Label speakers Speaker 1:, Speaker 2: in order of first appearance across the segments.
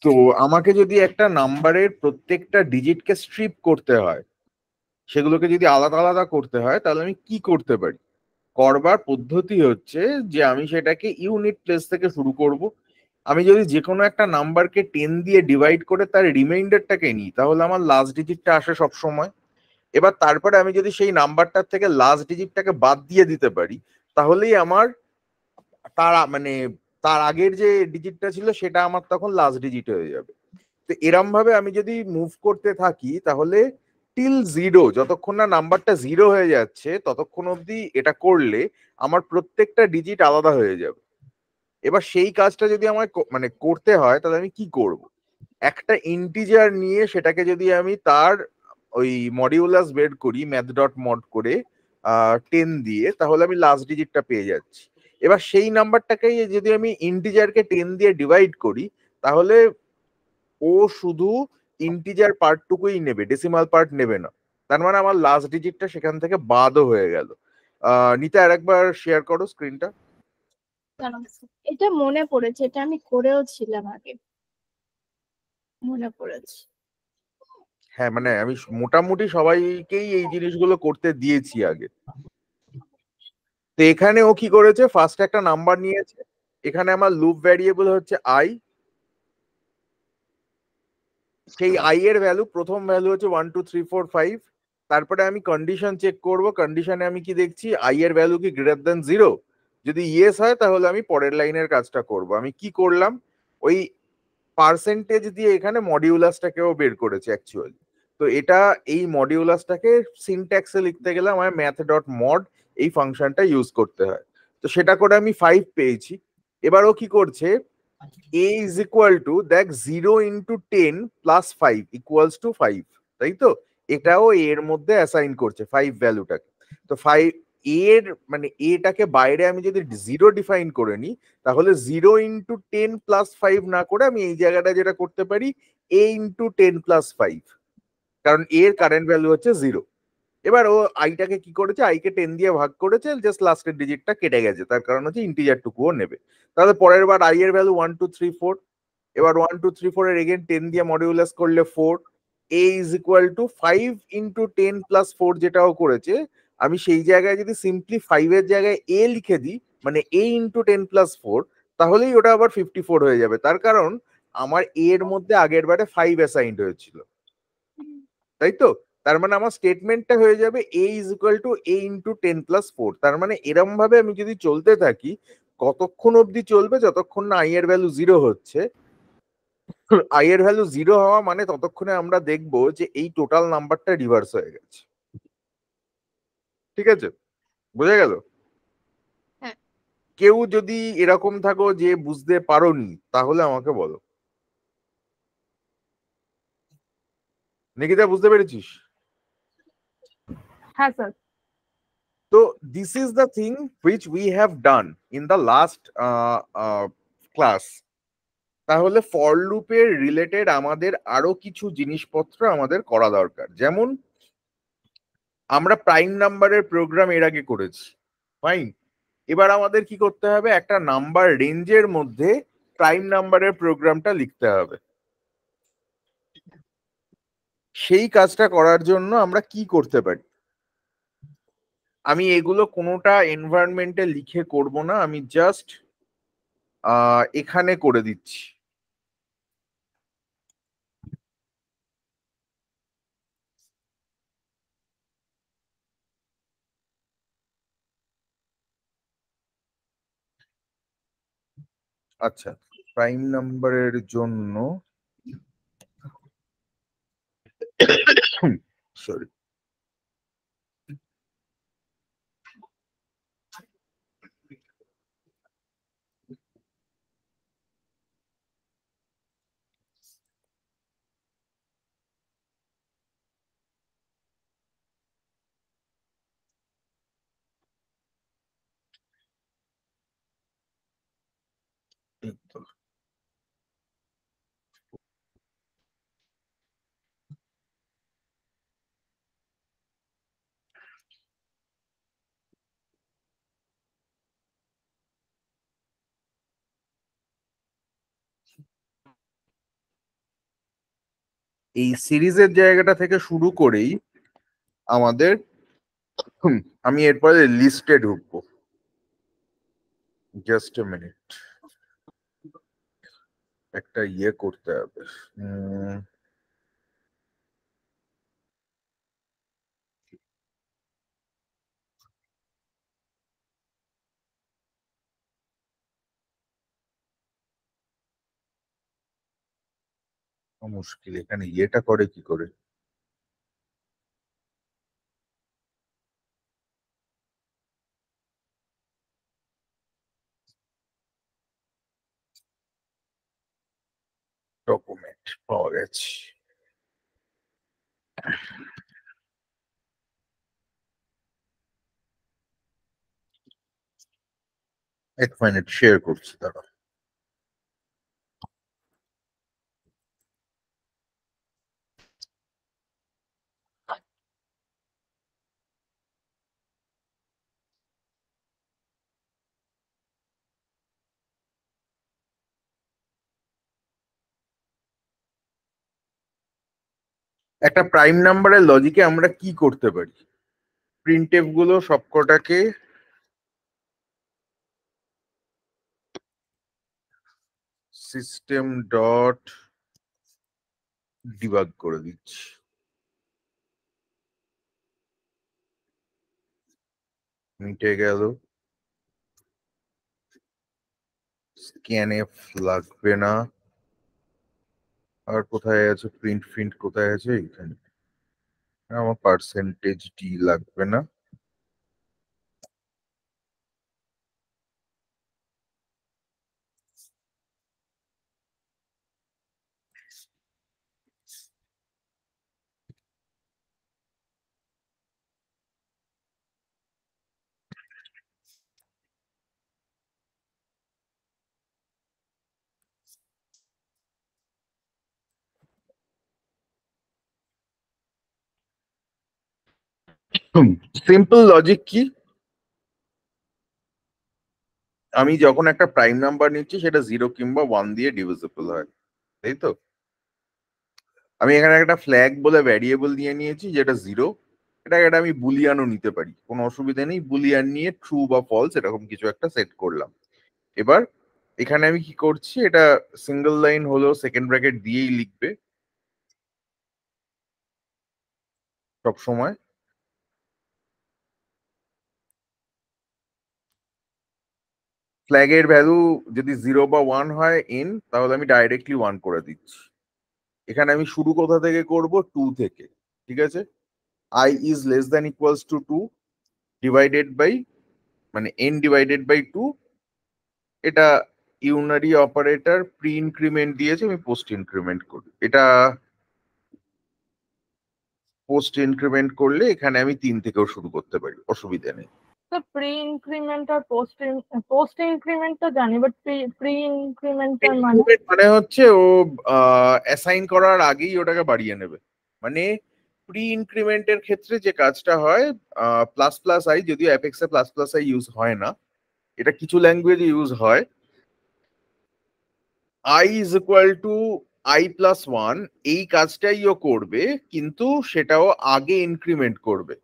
Speaker 1: তো আমাকে যদি একটা নাম্বারের প্রত্যেকটা ডিজিটকে স্ট্রিপ করতে হয়, সেগুলোকে যদি আলাদা আলাদা করতে হয়, তাহলে আমি কি করতে পারি? করবার পদ্ধতি হচ্ছে যে আমি সেটাকে ইউনিট প্লেস থেকে শুরু করব। আমি যদি যে কোনো একটা নাম্বারকে 10 দিয়ে ডিভাইড করে তার রিমাইন্ডারটাকে নিই, তাহলে আমার লাস্ট ডিজিটটা আসে সব সময়। এবার তারপরে আমি যদি সেই নাম্বারটার থেকে লাস্ট ডিজিটটাকে বাদ দিয়ে দিতে পারি, তাহলেই আমার মানে তার আগের যে ডিজিটটা ছিল সেটা আমার তখন লাস্ট ডিজিট হয়ে যাবে। তো এরম ভাবে আমি যদি মুভ করতে থাকি, তাহলে টিল জিরো, যতক্ষণ না নাম্বারটা জিরো হয়ে যাচ্ছে ততক্ষণ অবধি এটা করলে আমার প্রত্যেকটা ডিজিট আলাদা হয়ে যাবে। এবার সেই কাজটা যদি আমার মানে করতে হয়, তাহলে আমি কি করব? একটা ইন্টিজার নিয়ে সেটাকে যদি আমি তার ওই মডিউলাস বের করি ম্যাথ ডট মড করে 10 দিয়ে, তাহলে আমি লাস্ট ডিজিটটা পেয়ে যাচ্ছি। এবার সেই নাম্বারটাকে যদি আমি ইন্টিজারকে 10 দিয়ে ডিভাইড করি, তাহলে ও শুধু ইন্টিজার পার্টটুকুই নেবে, ডেসিমাল পার্ট নেবে না। তার মানে আমার লাস্ট ডিজিটটা সেখান থেকে বাদও হয়ে গেল। নিতা, আরেকবার শেয়ার করো স্ক্রিনটা।
Speaker 2: এটা মনে পড়েছে, এটা আমি করেও ছিলাম আগে, মনে পড়েছে।
Speaker 1: হ্যাঁ, মানে আমি মোটামুটি সবাইকেই এই জিনিসগুলো করতে দিয়েছি আগে। তো এখানে ও কি করেছে, ফার্স্ট একটা নাম্বার নিয়েছে, এখানে আমার লুপ ভ্যারিয়েবল হচ্ছে আই। সেই আই এর ভ্যালু, প্রথম ভ্যালু হচ্ছে 1 2 3 4 5। তারপরে আমি কন্ডিশন চেক করব, কন্ডিশনে আমি কি দেখছি, আই এর ভ্যালু কি গ্রেটার দেন 0। যদি ইয়েস হয় তাহলে আমি পরের লাইনের কাজটা করব। আমি কি করলাম, ওই পার্সেন্টেজ দিয়ে এখানে মডিউলাসটাকেও বের করেছে অ্যাকচুয়ালি। তো এটা, এই মডিউলাসটাকে সিনট্যাক্সে লিখতে গেলে আমার ম্যাথ ডট মড এই ফাংশনটা ইউজ করতে হয়। তো সেটা করে আমি 5 পেয়েছি। এবার ও কি করছে, a ইজ ইকুয়াল টু, দেখ, 0 × 10 + 5 = 5, তাই তো? এটাও এর মধ্যে অ্যাসাইন করছে 5 ভ্যালুটাকে। তো 5 এর মানে এটাকে বাইরে আমি যদি 0 ডিফাইন করে নিই, তাহলে 0 × 10 + 5 না করে আমি এই জায়গাটা যেটা করতে পারি, a × 10 + 5, কারণ এর কারেন্ট ভ্যালু হচ্ছে 0। এবার ও আইটাকে কি করেছে, আইকে 10 দিয়ে ভাগ করেছে, জাস্ট লাস্টের ডিজিটটা কেটে গেছে, তার কারণ হচ্ছে ইন্টিজার টুকুও নেবে। তাহলে পরের বার আই এর ভ্যালু 1 2 3 4। এবার 1 2 3 4 এর এগেন 10 দিয়ে মডিউলাস করলে 4। a ইজ ইকুয়াল টু 5 × 10 + 4 যেটাও করেছে, আমি সেই জায়গায় যদি সিম্পলি 5 এর জায়গায় a লিখে দিই, মানে a × 10 + 4, তাহলেই ওটা আবার 54 হয়ে যাবে। তার কারণ আমার a এর মধ্যে আগের বারে 5 অ্যাসাইন্ড হয়েছিল, তাই তো? তার মানে আমার স্টেটমেন্টটা হয়ে যাবে a is equal to a × 10 + 4। তার মানে এরম ভাবে আমি যদি চলতে থাকি, কতক্ষণ অবধি চলবে, যতক্ষণ না আই এর ভ্যালু 0 হচ্ছে। আই এর ভ্যালু 0 হওয়া মানে ততক্ষণে আমরা দেখবো যে এই টোটাল নাম্বারটা রিভার্স হয়ে গেছে। ঠিক আছে, বোঝা গেল?
Speaker 2: হ্যাঁ।
Speaker 1: কেউ যদি এরকম থাকো যে বুঝতে পারোনি, তাহলে আমাকে বলো। নিকিতা, বুঝতে পেরেছিস?
Speaker 2: হ্যাঁ স্যার।
Speaker 1: তো this is the thing which we have done in the last class. তাহলে ফর লুপের রিলেটেড আমাদের আরো কিছু জিনিসপত্র আমাদের করা দরকার। যেমন আমরা প্রাইম নাম্বারের প্রোগ্রাম এর আগে করেছি, ফাইন। এবার আমাদের কি করতে হবে, একটা নাম্বার রেঞ্জের মধ্যে প্রাইম নাম্বারের প্রোগ্রামটা লিখতে হবে। সেই কাজটা করার জন্য আমরা কি করতে পারি, আমি এগুলো কোনোটা এনভায়রনমেন্টে লিখে করব না, আমি জাস্ট এখানে করে দিচ্ছি। আচ্ছা, প্রাইম নাম্বারের জন্য, সরি, এই সিরিজের জায়গাটা থেকে শুরু করেই আমাদের আমি এরপরে লিস্টে ঢুকবো। জাস্ট এ মিনিট, একটা ইয়ে করতে হবে। মুশকিল, এখানে ইয়েটা করে কি করে? ডকুমেন্ট পাওয়া গেছে। এক মিনিট শেয়ার করছি, দাঁড়া। একটা প্রাইম নাম্বারের লজিকে আমরা কি করতে পারি? প্রিন্টএফ গুলো সবকটাকে সিস্টেম ডট ডিবাগ করে দিচ্ছি। মিটে গেল। স্ক্যানএফ লাগবে না। আর কোথায় আছে প্রিন্ট ফিন্ট, কোথায় আছে? এখানে। আমার পার্সেন্টেজ ডি লাগবে না। সিম্পল লজিক কি? আমি যখন একটা প্রাইম নাম্বার নিচ্ছি সেটা 0 কিংবা 1 দিয়ে ডিভিজিবল হয়, তাই তো? আমি এখানে একটা ফ্ল্যাগ বলে ভ্যারিয়েবল নিয়ে নিয়েছি যেটা 0। এটাকে একটা আমি বুলিয়ানও নিতে পারি, কোনো অসুবিধা নেই। বুলিয়ান নিয়ে ট্রু বা ফলস এরকম কিছু একটা সেট করলাম। এবার এখানে আমি কি করছি, এটা সিঙ্গেল লাইন হলো, সেকেন্ড ব্র্যাকেট দিয়েই লিখবে সব সময়। ফ্ল্যাগের ভ্যালু যদি 0 বা 1 হয় এন, তাহলে আমি ডাইরেক্টলি 1 করে দিচ্ছি। এখানে আমি শুরু কোথা থেকে করব? 2 থেকে। ঠিক আছে, I is less than equals to 2 divided by, মানে n ডিভাইডেড বাই 2। এটা ইউনারি অপারেটর, প্রি ইনক্রিমেন্ট দিয়েছে, আমি পোস্ট ইনক্রিমেন্ট করি। এটা পোস্ট ইনক্রিমেন্ট করলে এখানে আমি 3 থেকেও শুরু করতে পারি, অসুবিধা নেই।
Speaker 3: তো প্রি ইনক্রিমেন্ট আর পোস্ট ইনক্রিমেন্ট তো জানি, বাট প্রি ইনক্রিমেন্টার মানে?
Speaker 1: Increment মানে হচ্ছে ও অ্যাসাইন করার আগেই ওটাকে বাড়িয়ে নেবে। মানে প্রি ইনক্রিমেন্টের ক্ষেত্রে যে কাজটা হয়, প্লাস প্লাস আই, যদিও অ্যাপেক্সে প্লাস প্লাস আই ইউজ হয় না, এটা কিছু ল্যাঙ্গুয়েজে ইউজ হয়। I is equal to I plus one, এই কাজটাই ও করবে, কিন্তু সেটাও আগে ইনক্রিমেন্ট করবে,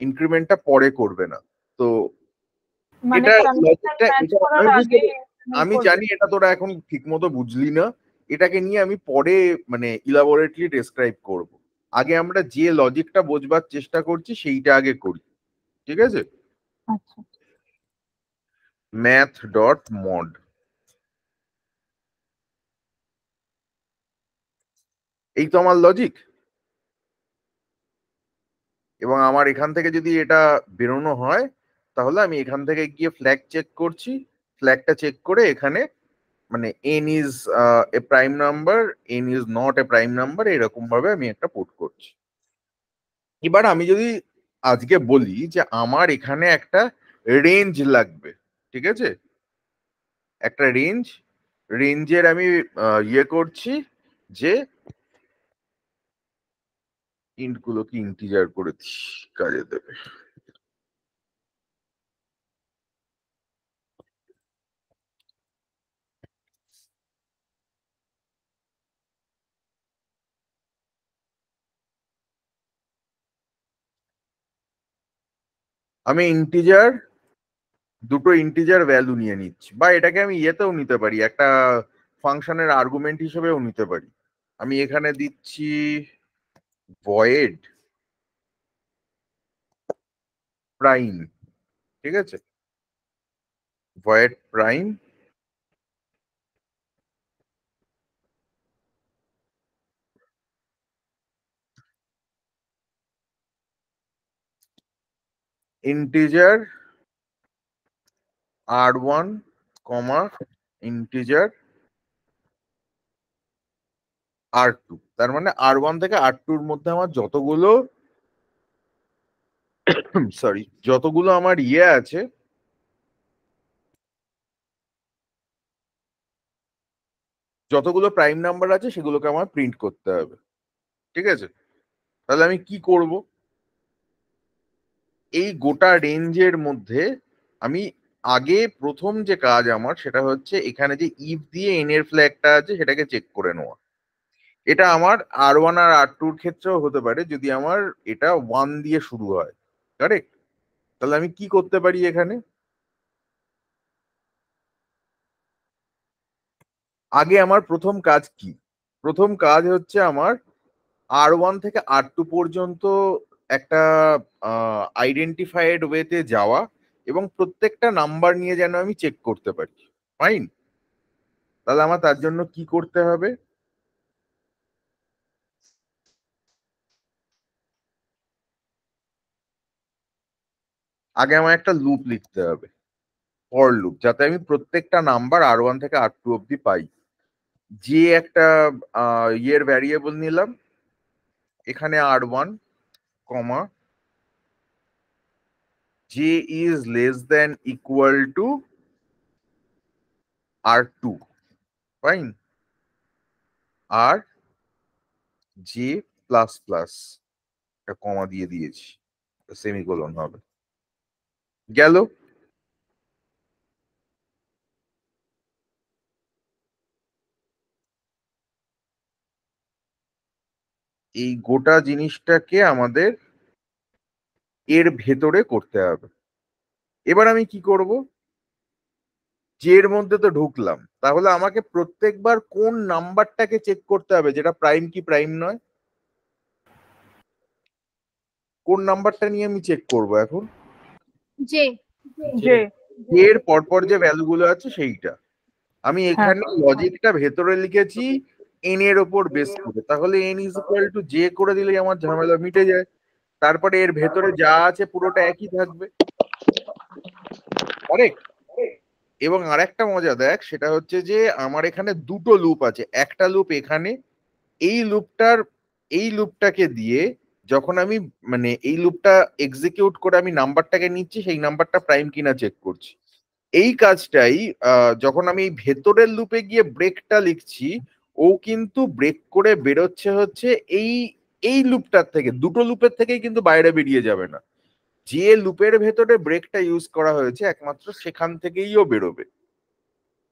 Speaker 1: ইনক্রিমেন্টটা পরে করবে না। তো
Speaker 3: মানে
Speaker 1: এটা
Speaker 3: কন্ডিশন
Speaker 1: লজিকটা,
Speaker 3: ম্যাচ
Speaker 1: এটা
Speaker 3: করার
Speaker 1: আমি বুঝতে
Speaker 3: আগে
Speaker 1: আমি জানি, এটা তোরা এখন ঠিক মতো বুঝলি না। এটাকে নিয়ে আমি পরে মানে ইলাবোরেটলি ডেসক্রাইব করব। আগে আমরা যে লজিকটা বোঝবার চেষ্টা করছি সেইটা আগে করি, ঠিক আছে?
Speaker 3: আচ্ছা,
Speaker 1: ম্যাথ ডট মড, এই তো আমার লজিক। এবং আমার এখান থেকে যদি এটা বেরোনো হয়, তাহলে আমি এখান থেকে গিয়ে ফ্ল্যাগ চেক করছি। ফ্ল্যাগটা চেক করে এখানে মানে N is a prime number, N is not a prime number, এরকম ভাবে আমি একটা পুট করছি। এবার আমি যদি আজকে বলি যে আমার এখানে একটা রেঞ্জ লাগবে, ঠিক আছে? একটা রেঞ্জের আমি ইয়ে করছি যে ইন্ট গুলোকে ইন্টিজার করেছি, কাজে দেবে। আমি দুটো ইন্টিজার ভ্যালু নিয়ে নিচ্ছি, বা এটাকে আমি ইয়েতেও নিতে পারি, একটা ফাংশনের আর্গুমেন্ট হিসেবেও নিতে পারি। আমি এখানে দিচ্ছি ভয়েড প্রাইম, ঠিক আছে, ভয়েড প্রাইম ইন্টিজার r1 কমা ইন্টিজার r2। তার মানে r1 থেকে r2 এর মধ্যে আমার যতগুলো আমার ইয়ে আছে, যতগুলো প্রাইম নাম্বার আছে সেগুলোকে আমার প্রিন্ট করতে হবে, ঠিক আছে। তাহলে আমি কি করব, এই গোটা রেঞ্জের মধ্যে আমি আগে প্রথম যে কাজ আমার সেটা হচ্ছে এখানে যে ইফ দিয়ে এন এর ফ্ল্যাগটা আছে সেটাকে চেক করে নেওয়া। এটা আমার r1 আর r2 এর ক্ষেত্রেও হতে পারে যদি আমার এটা 1 দিয়ে শুরু হয়, কারেক্ট। তাহলে আমি কি করতে পারি এখানে, আগে আমার প্রথম কাজ কি, প্রথম কাজ হচ্ছে আমার r1 থেকে r2 পর্যন্ত একটা আইডেন্টিফাইড ওয়েতে যাওয়া এবং প্রত্যেকটা নাম্বার নিয়ে যেন আমি চেক করতে পারি। ফাইন। তাহলে আমার তার জন্য কি করতে হবে, আগে আমার একটা লুপ লিখতে হবে, ফর লুপ, যাতে আমি প্রত্যেকটা নাম্বার r1 থেকে r2 অব্দি পাই। যে একটা ইয়ের ভ্যারিয়েবল নিলাম, এখানে r1 comma j is less than equal to r2, fine, আর j প্লাস প্লাস, একটা কমা দিয়ে দিয়েছি, সেমিকোলন হবে, গেল। এই গোটা জিনিসটাকে আমাদের এর ভেতরে করতে হবে। এবার আমি কি করব, যে এর মধ্যে তো ঢুকলাম, তাহলে আমাকে প্রত্যেকবার কোন নাম্বারটাকে চেক করতে হবে যেটা প্রাইম কি প্রাইম নয়, কোন নাম্বারটা নিয়ে আমি চেক করব এখন,
Speaker 2: যে
Speaker 3: যে
Speaker 1: এর পরপর যে ভ্যালুগুলো আছে সেইটা। আমি
Speaker 3: হ্যাঁ
Speaker 1: এখানে লজিকটা ভেতরে লিখেছি এন এর ওপর বেস করে, তাহলে N is equal two J করে দিলেই আমার ঝামেলা মিটে যায়। তারপরে এর ভেতরে যা আছে পুরোটা একই থাকবে, কারেক্ট। এবং আরেকটা মজা দেখ, সেটা হচ্ছে যে আমার এখানে দুটো লুপ আছে, একটা লুপ এখানে, এই লুপটার এই লুপটাকে দিয়ে যখন আমি মানে এই লুপটা এক্সিকিউট করে আমি নাম্বারটাকে নিচ্ছি, সেই নাম্বারটা প্রাইম কিনা চেক করছি। এই কাজটাই যখন আমি এই ভেতরের লুপে গিয়ে ব্রেকটা লিখছি, ও কিন্তু ব্রেক করে বেরোচ্ছে হচ্ছে এই এই লুপটার থেকে, দুটো লুপের থেকেই কিন্তু বাইরে বেরিয়ে যাবে না, যে লুপের ভেতরে ব্রেকটা ইউজ করা হয়েছে একমাত্র সেখান থেকেই ও বেরোবে।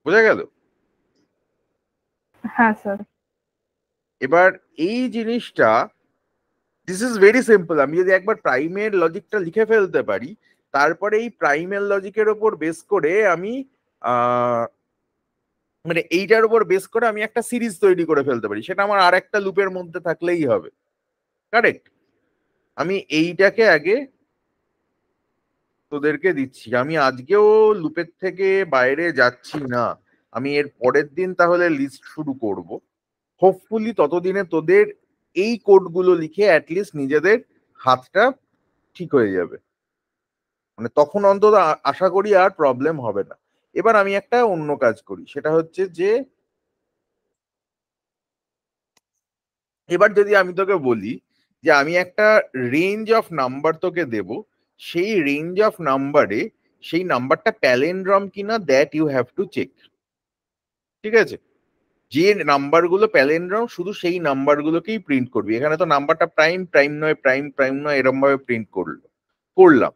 Speaker 1: বোঝা গেল?
Speaker 3: হ্যাঁ স্যার।
Speaker 1: এবার এই জিনিসটা, দিস ইজ ভেরি সিম্পল, আমি যদি একবার প্রাইমের লজিকটা লিখে ফেলতে পারি, তারপরে এই প্রাইমের লজিকের ওপর বেস করে আমি আহ মানে এইটার উপর বেস করে আমি একটা সিরিজ তৈরি করে ফেলতে পারি, সেটা আমার আর একটা লুপের মধ্যে থাকলেই হবে, কারেক্ট। আমি এইটাকে আগে তোদেরকে দিচ্ছি, আমি আজকেও লুপের থেকে বাইরে যাচ্ছি না, আমি এর পরের দিন তাহলে লিস্ট শুরু করব। হোপফুলি ততদিনে তোদের এই কোডগুলো লিখে অ্যাটলিস্ট নিজেদের হাতটা ঠিক হয়ে যাবে, মানে তখন অন্তত আশা করি আর প্রবলেম হবে না। এবার আমি একটা অন্য কাজ করি, সেটা হচ্ছে যে এবার যদি আমি তোকে বলি যে আমি একটা রেঞ্জ অফ নাম্বার তোকে দেব, সেই রেঞ্জ অফ নাম্বারে সেই নাম্বারটা প্যালেন্ড্রম কিনা that you have to check, ঠিক আছে। যে নাম্বারগুলো প্যালেন্ড্রম শুধু সেই নাম্বারগুলোকেই প্রিন্ট করবি, এখানে তো নাম্বারটা প্রাইম প্রাইম নয় প্রাইম প্রাইম নয় এরকম ভাবে প্রিন্ট করলাম।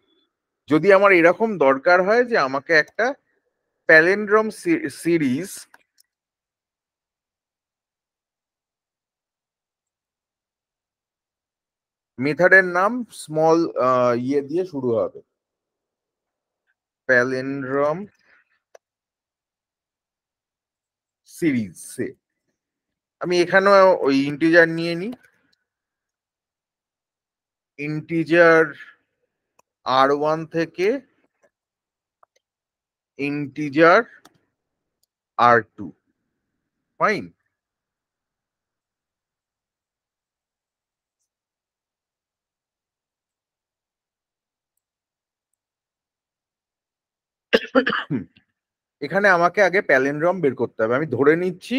Speaker 1: যদি আমার এরকম দরকার হয় যে আমাকে একটা প্যালেন্ড্রম সিরিজ মেথডের নাম স্মল ইয়ে দিয়ে শুরু হবে, প্যালিন্ড্রম সিরিজে আমি এখানেও ওই ইন্টিজার নিয়ে নিই, ইন্টিজার R1 থেকে ইন্টিজার R2, ফাইন। এখানে আমাকে আগে প্যালিন্ড্রম বের করতে হবে। আমি ধরে নিচ্ছি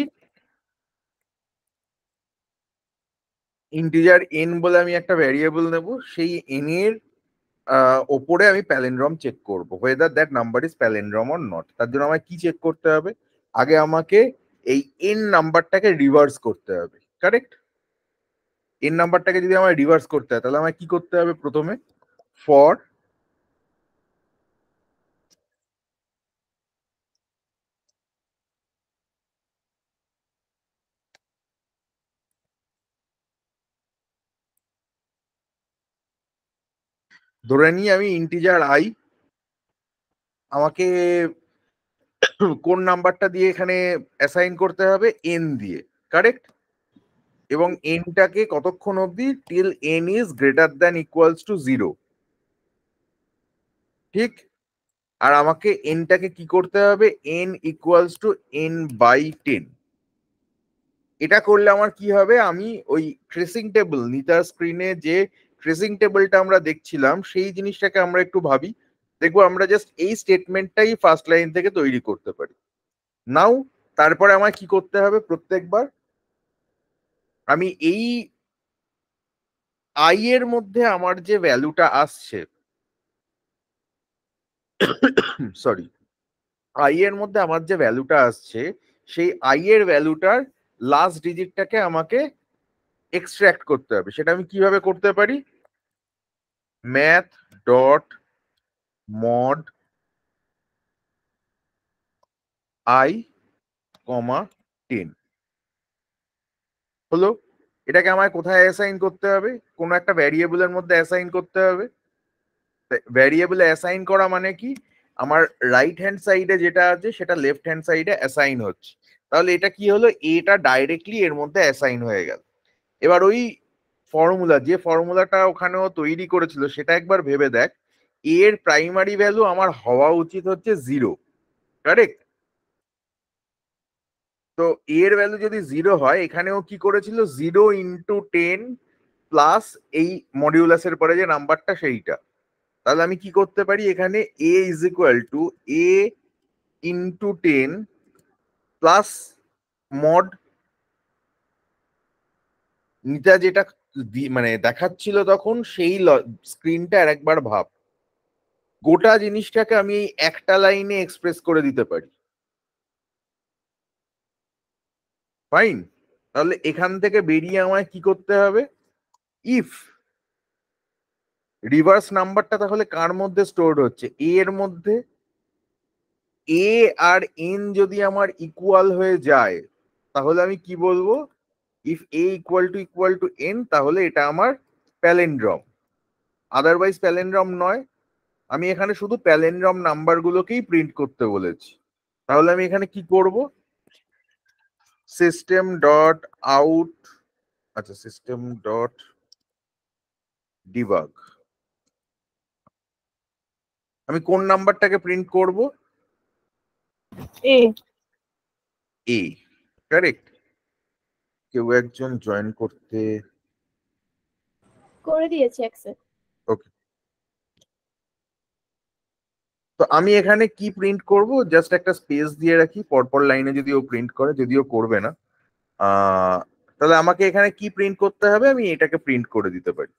Speaker 1: ইন্টিজার n বলে আমি একটা ভ্যারিয়েবল নেব, সেই n এর ওপরে আমি প্যালিন্ড্রম চেক করব, whether that number is palindrome or not। তার জন্য আমায় কি চেক করতে হবে? আগে আমাকে এই n নাম্বারটাকে রিভার্স করতে হবে, কারেক্ট? n নাম্বারটাকে যদি আমায় রিভার্স করতে হয় তাহলে আমায় কি করতে হবে? প্রথমে ফর ধরে নিই আমি ইন্টিজার i, আমাকে কোন নাম্বারটা দিয়ে এখানে অ্যাসাইন করতে হবে? n দিয়ে, কারেক্ট? এবং nটাকে কতক্ষণ অবধি? Till n is greater than equals to 0, ঠিক? আর আমাকে nটাকে কি করতে হবে? n equals to n/10। এটা করলে আমার কি হবে? আমি ওই ট্রেসিং টেবিল, নিতার স্ক্রিনে যে ট্রেসিং টেবিলটা আমরা দেখছিলাম সেই জিনিসটাকে আমরা একটু ভাবি, দেখবো আমরা জাস্ট এই স্টেটমেন্টটাই ফার্স্ট লাইন থেকে তৈরি করতে পারি। নাও তারপরে আমায় কি করতে হবে? প্রত্যেকবার আমি এই i এর মধ্যে আমার যে ভ্যালুটা আসছে, সরি, i এর মধ্যে আমার যে ভ্যালুটা আসছে সেই i এর ভ্যালুটার লাস্ট ডিজিটটাকে আমাকে এক্সট্রাক্ট করতে হবে। সেটা আমি কিভাবে করতে পারি? ম্যাথ ডট মড i, 10 হলো। এটাকে আমায় কোথায় অ্যাসাইন করতে হবে? কোনো একটা ভ্যারিয়েবলের মধ্যে অ্যাসাইন করতে হবে। ভ্যারিয়েবলে অ্যাসাইন করা মানে কি? আমার রাইট হ্যান্ড সাইডে যেটা আছে সেটা লেফট হ্যান্ড সাইডে অ্যাসাইন হচ্ছে। তাহলে এটা কি হলো? এটা ডাইরেক্টলি এর মধ্যে অ্যাসাইন হয়ে গেল। এবার ওই ফর্মুলা, যে ফর্মুলাটা ওখানেও তৈরি করেছিল সেটা একবার ভেবে দেখ। এর প্রাইমারি ভ্যালু আমার হওয়া উচিত হচ্ছে 0, কারেক্ট? তো এর ভ্যালু যদি 0 হয়, এখানেও কি করেছিল? 0 × 10 প্লাস এই মডিউলাসের পরে যে নাম্বারটা সেইটা। তাহলে আমি কি করতে পারি? এখানে a is equal to a into 10 plus mod, নিটা যেটা মানে দেখাচ্ছিল তখন সেই স্ক্রিনটা আর একবার ভাব। গোটা জিনিসটাকে আমি এই একটা লাইনে এক্সপ্রেস করে দিতে পারি, ফাইন। তাহলে এখান থেকে বেরিয়ে আমায় কি করতে হবে? ইফ রিভার্স নাম্বারটা তাহলে কার মধ্যে স্টোরড হচ্ছে? a এর মধ্যে। a আর n যদি আমার ইকুয়াল হয়ে যায় তাহলে আমি কি বলবো? If a equal to n, তাহলে এটা আমার প্যালিন্ড্রম, আদারওয়াইজ প্যালিন্ড্রম নয়। আমি এখানে শুধু প্যালিন্ড্রম নাম্বার গুলোকেই প্রিন্ট করতে বলেছি। তাহলে আমি এখানে কি করব? সিস্টেম ডট আউট, আচ্ছা সিস্টেম ডট ডিবাগ, আমি কোন নাম্বারটাকে প্রিন্ট করব?
Speaker 3: এ
Speaker 1: এ, কারেক্ট? কেউ একজন জয়েন করতে,
Speaker 2: করে দিয়েছি অ্যাকসেপ্ট।
Speaker 1: ওকে। তো আমি এখানে কি প্রিন্ট করব? জাস্ট একটা স্পেস দিয়ে রাখি পরপর লাইনে, যদি ও প্রিন্ট করে, যদিও করবে না। তাহলে আমাকে এখানে কি প্রিন্ট করতে হবে? আমি এটাকে প্রিন্ট করে দিতে পারি